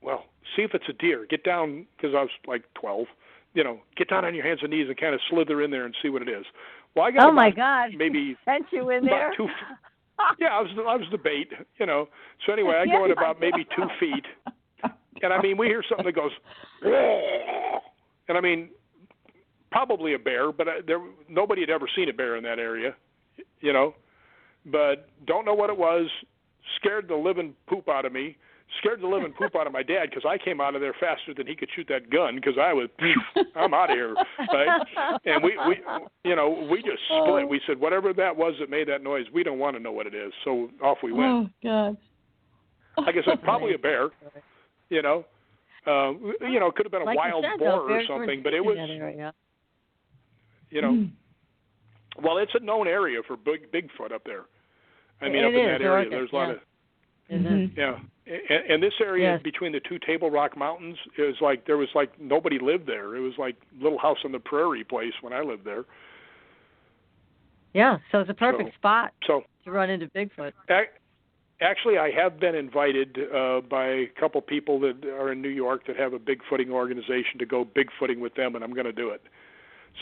"Well, see if it's a deer. Get down," because I was like 12. Get down on your hands and knees and kind of slither in there and see what it is. Well, I got oh my God! Maybe sent you in there. Yeah, I was the bait. So anyway, I go in about maybe 2 feet, and I mean we hear something that goes, "Whoa!" And I mean probably a bear, but nobody had ever seen a bear in that area, But don't know what it was. Scared the living poop out of me. Scared the living poop out of my dad because I came out of there faster than he could shoot that gun because I'm out of here, right? And we just split. We said whatever that was that made that noise, we don't want to know what it is. So off we went. Oh God! Like I said, probably a bear. It could have been a wild boar or something, but it was. Well, it's a known area for Bigfoot up there. I mean, up in that area, Oregon, there's a lot of. Mm-hmm. Yeah, and this area between the two Table Rock Mountains is like there was like nobody lived there. It was like Little House on the Prairie place when I lived there. Yeah, so it's a perfect spot to run into Bigfoot. Actually, I have been invited by a couple people that are in New York that have a Bigfooting organization to go Bigfooting with them, and I'm going to do it.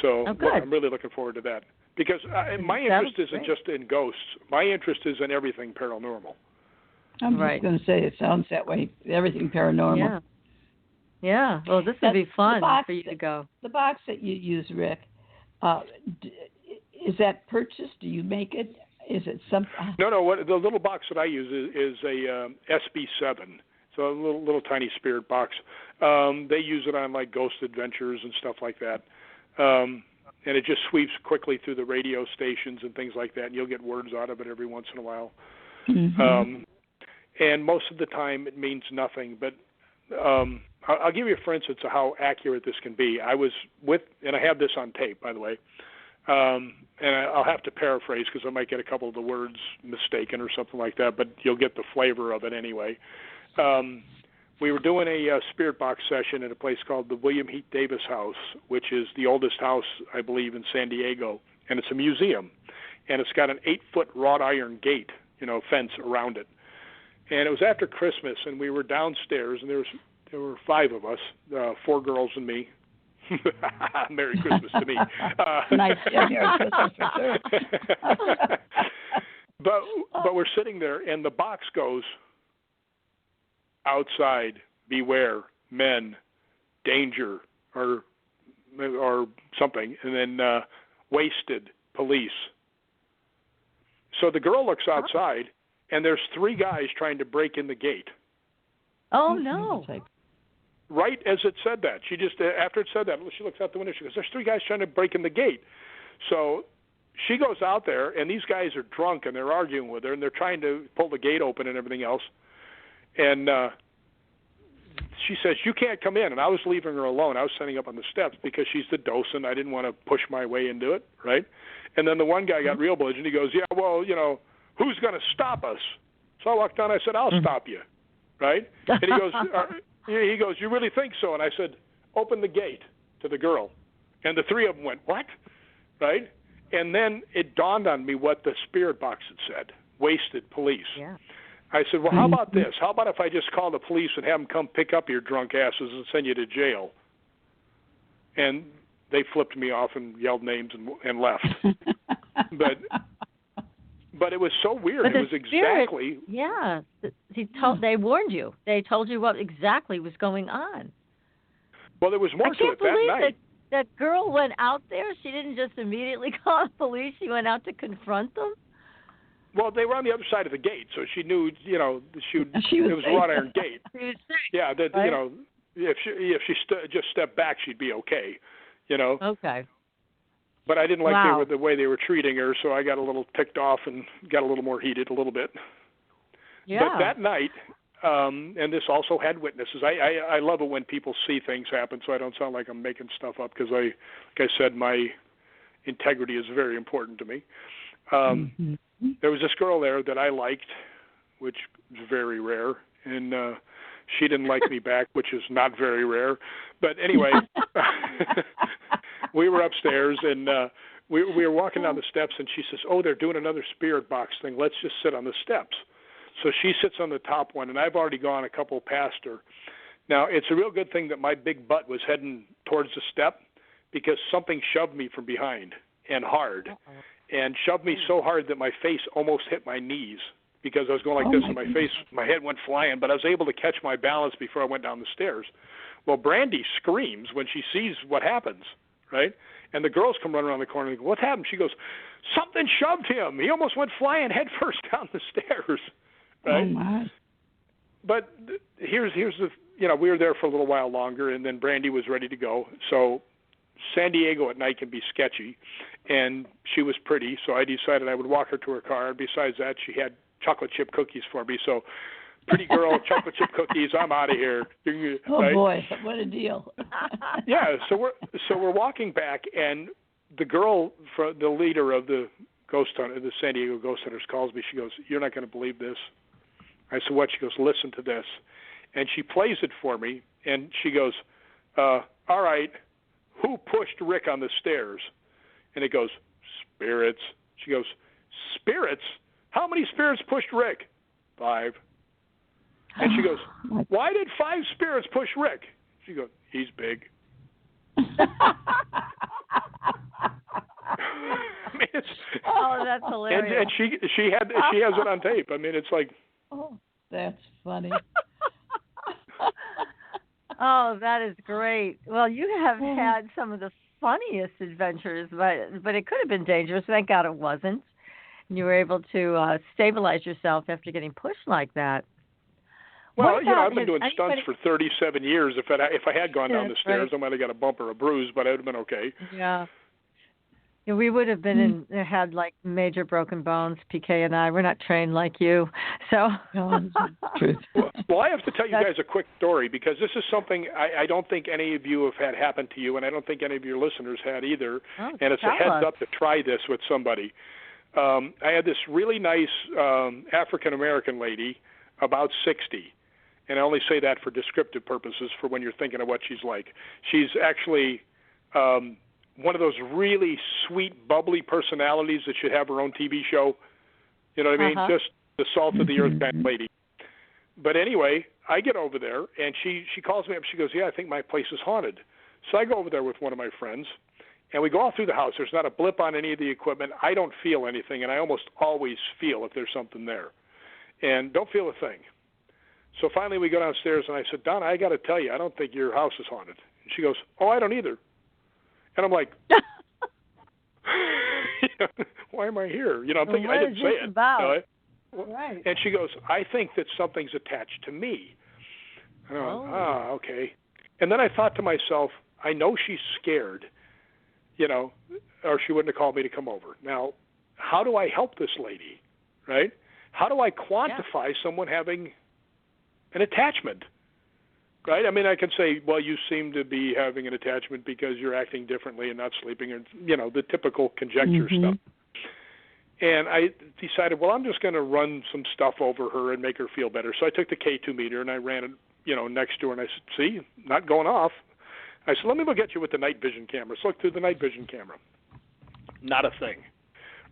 So I'm really looking forward to that because my interest isn't just in ghosts. My interest is in everything paranormal. I'm just going to say it sounds that way. Everything paranormal. Yeah. Yeah. Well, this would be fun for you to go. The box that you use, Rick, is that purchased? Do you make it? Is it something? No. The little box that I use is a SB7. It's a little tiny spirit box. They use it on like Ghost Adventures and stuff like that. And it just sweeps quickly through the radio stations and things like that. And you'll get words out of it every once in a while. Mm-hmm. And most of the time it means nothing. But I'll give you, for instance, of how accurate this can be. I was and I have this on tape, by the way, and I'll have to paraphrase because I might get a couple of the words mistaken or something like that, but you'll get the flavor of it anyway. We were doing a spirit box session at a place called the William Heath Davis House, which is the oldest house, I believe, in San Diego, and it's a museum. And it's got an 8-foot wrought iron gate, fence around it. And it was after Christmas, and we were downstairs, and there were 5 of us, 4 girls and me. Merry Christmas to me. Nice Merry Christmas for sure. But we're sitting there, and the box goes, outside, beware, men, danger, or something, and then wasted, police. So the girl looks outside, and there's 3 guys trying to break in the gate. Oh, no. Right as it said that. She just, after it said that, she looks out the window, she goes, there's 3 guys trying to break in the gate. So she goes out there, and these guys are drunk, and they're arguing with her, and they're trying to pull the gate open and everything else. And she says, you can't come in. And I was leaving her alone. I was setting up on the steps because she's the docent. I didn't want to push my way into it, right? And then the one guy got real belligerent. He goes, yeah, well, who's going to stop us? So I walked down. I said, I'll stop you, right? And he goes, you really think so? And I said, open the gate to the girl. And the 3 of them went, what? Right? And then it dawned on me what the spirit box had said, wasted police. Yeah. I said, well, how about this? How about if I just call the police and have them come pick up your drunk asses and send you to jail? And they flipped me off and yelled names and left. But it was so weird. But it was exactly. Yeah. They warned you. They told you what exactly was going on. Well, there was more to it that night. I can't believe that girl went out there. She didn't just immediately call the police. She went out to confront them. Well, they were on the other side of the gate, so she knew, it was a wrought iron gate. She was safe. Yeah, that right? If she just stepped back, she'd be okay, Okay. But I didn't like the way they were treating her, so I got a little ticked off and got a little more heated a little bit. Yeah. But that night, and this also had witnesses. I love it when people see things happen, so I don't sound like I'm making stuff up because, like I said, my integrity is very important to me. There was this girl there that I liked, which is very rare, and she didn't like me back, which is not very rare. But anyway, we were upstairs, and we were walking down the steps, and she says, oh, they're doing another spirit box thing. Let's just sit on the steps. So she sits on the top one, and I've already gone a couple past her. Now, it's a real good thing that my big butt was heading towards the step because something shoved me from behind and hard. And shoved me so hard that my face almost hit my knees because I was going like this, and my head went flying, but I was able to catch my balance before I went down the stairs. Well, Brandy screams when she sees what happens, right? And the girls come running around the corner and go, what happened? She goes, something shoved him. He almost went flying head first down the stairs, right? Oh, my. But here's the, we were there for a little while longer, and then Brandy was ready to go. So San Diego at night can be sketchy, and she was pretty, so I decided I would walk her to her car. And besides that, she had chocolate chip cookies for me. So, pretty girl, chocolate chip cookies. I'm out of here. Oh right? Boy, what a deal! Yeah. So we're walking back, and the girl, the leader of the ghost hunter, the San Diego Ghost Hunters, calls me. She goes, "You're not going to believe this." I said, "What?" She goes, "Listen to this." And she plays it for me, and she goes, "All right, who pushed Rick on the stairs?" And it goes, "Spirits." She goes, "Spirits? How many spirits pushed Rick?" 5. And she goes, "Why did 5 spirits push Rick?" She goes, "He's big." I mean, that's hilarious. And she has it on tape. I mean, it's like. Oh, that's funny. Oh, that is great. Well, you have had some of the funniest adventures, but it could have been dangerous. Thank God it wasn't. And you were able to stabilize yourself after getting pushed like that. Well, I've been doing stunts for 37 years. If I had gone down the stairs, I might have got a bump or a bruise, but I would have been okay. Yeah. We would have been had like major broken bones. PK and I, we're not trained like you, so. Well, I have to tell you guys a quick story because this is something I don't think any of you have had happen to you, and I don't think any of your listeners had either. Oh, and it's a heads up to try this with somebody. I had this really nice African American lady, about 60, and I only say that for descriptive purposes for when you're thinking of what she's like. She's actually. One of those really sweet, bubbly personalities that should have her own TV show. You know what I mean? Just the salt of the earth kind of lady. But anyway, I get over there, and she calls me up. She goes, "Yeah, I think my place is haunted." So I go over there with one of my friends, and we go all through the house. There's not a blip on any of the equipment. I don't feel anything, and I almost always feel if there's something there. And don't feel a thing. So finally we go downstairs, and I said, "Donna, I got to tell you, I don't think your house is haunted." And she goes, "Oh, I don't either." And I'm like, "Why am I here?" I'm thinking, I didn't say it. About? Right. And she goes, "I think that something's attached to me." And I went, okay. And then I thought to myself, I know she's scared, or she wouldn't have called me to come over. Now, how do I help this lady, right? How do I quantify someone having an attachment? Right? I mean, I can say, well, you seem to be having an attachment because you're acting differently and not sleeping, or, the typical conjecture stuff. And I decided, well, I'm just going to run some stuff over her and make her feel better. So I took the K2 meter and I ran it, next to her, and I said, "See, not going off." I said, "Let me look at you with the night vision camera." So I looked through the night vision camera. Not a thing.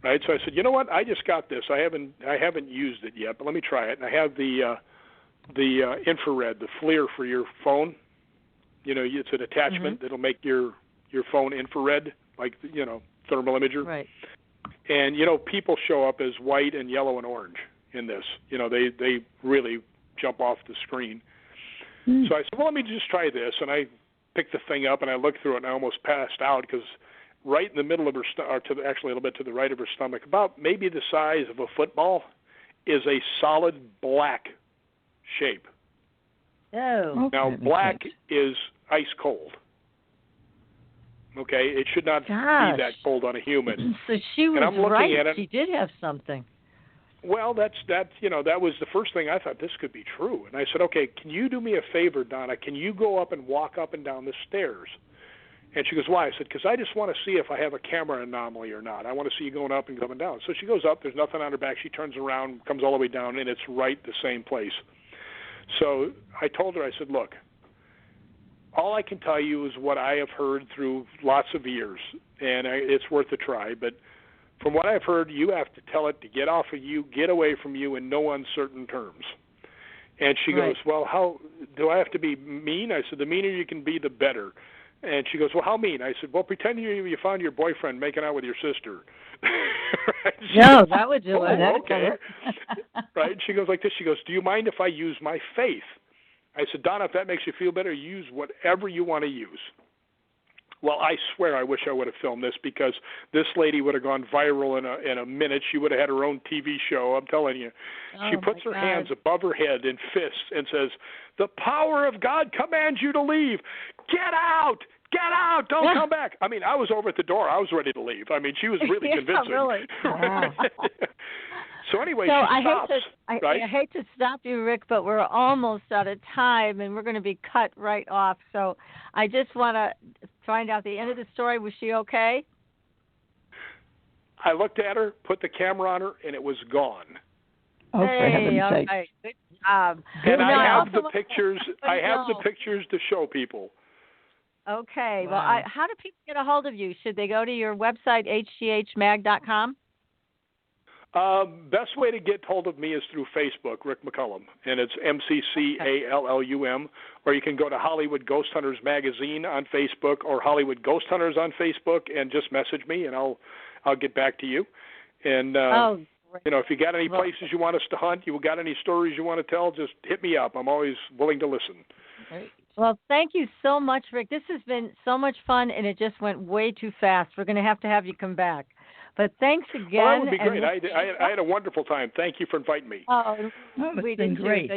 Right? So I said, "You know what? I just got this. I haven't used it yet, but let me try it." And I have the infrared, the FLIR for your phone. It's an attachment that'll make your phone infrared, like thermal imager. Right. And people show up as white and yellow and orange in this. They really jump off the screen. So I said, well, let me just try this, and I picked the thing up and I looked through it and I almost passed out because right in the middle of her actually a little bit to the right of her stomach, about maybe the size of a football, is a solid black shape. Oh. Now, black is ice cold. Okay, it should not be that cold on a human. So she was right. She did have something. Well, that was the first thing I thought, this could be true. And I said, okay, can you do me a favor, Donna? Can you go up and walk up and down the stairs? And she goes, why? I said, because I just want to see if I have a camera anomaly or not. I want to see you going up and coming down. So she goes up. There's nothing on her back. She turns around, comes all the way down, and it's right the same place. So I told her, I said, look, all I can tell you is what I have heard through lots of years, and it's worth a try. But from what I've heard, you have to tell it to get off of you, get away from you in no uncertain terms. And she goes, well, how do I have to be mean? I said, the meaner you can be, the better. And she goes, well, how mean? I said, well, pretend you found your boyfriend making out with your sister. Right? No, that would do it. Okay. Right? She goes like this. She goes, do you mind if I use my faith? I said, Donna, if that makes you feel better, use whatever you want to use. Well, I swear I wish I would have filmed this because this lady would have gone viral in a minute. She would have had her own TV show, I'm telling you. She puts her hands above her head in fists and says, the power of God commands you to leave. Get out! Get out! Don't come back. I mean, I was over at the door. I was ready to leave. I mean, she was really convincing. Really. Wow. So anyway, so she stops. I hate to stop you, Rick, but we're almost out of time, and we're going to be cut right off. So I just want to find out the end of the story. Was she okay? I looked at her, put the camera on her, and it was gone. Oh, for heaven's all sake. right. Good job. And Now, I have also the pictures. I have the pictures to show people. Okay. Wow. Well, how do people get a hold of you? Should they go to your website, hghmag.com? Best way to get hold of me is through Facebook, Rick McCallum, and it's McCallum, or you can go to Hollywood Ghost Hunters Magazine on Facebook or Hollywood Ghost Hunters on Facebook and just message me, and I'll get back to you. And if you got any places you want us to hunt, you got any stories you want to tell, just hit me up. I'm always willing to listen. Well, thank you so much, Rick. This has been so much fun, and it just went way too fast. We're going to have you come back. But thanks again. Well, that would be great. I had a wonderful time. Thank you for inviting me. We did great. So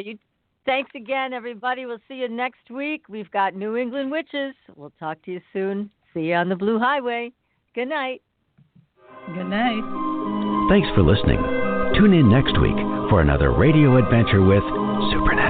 thanks again, everybody. We'll see you next week. We've got New England Witches. We'll talk to you soon. See you on the Blue Highway. Good night. Good night. Thanks for listening. Tune in next week for another radio adventure with Supernatural.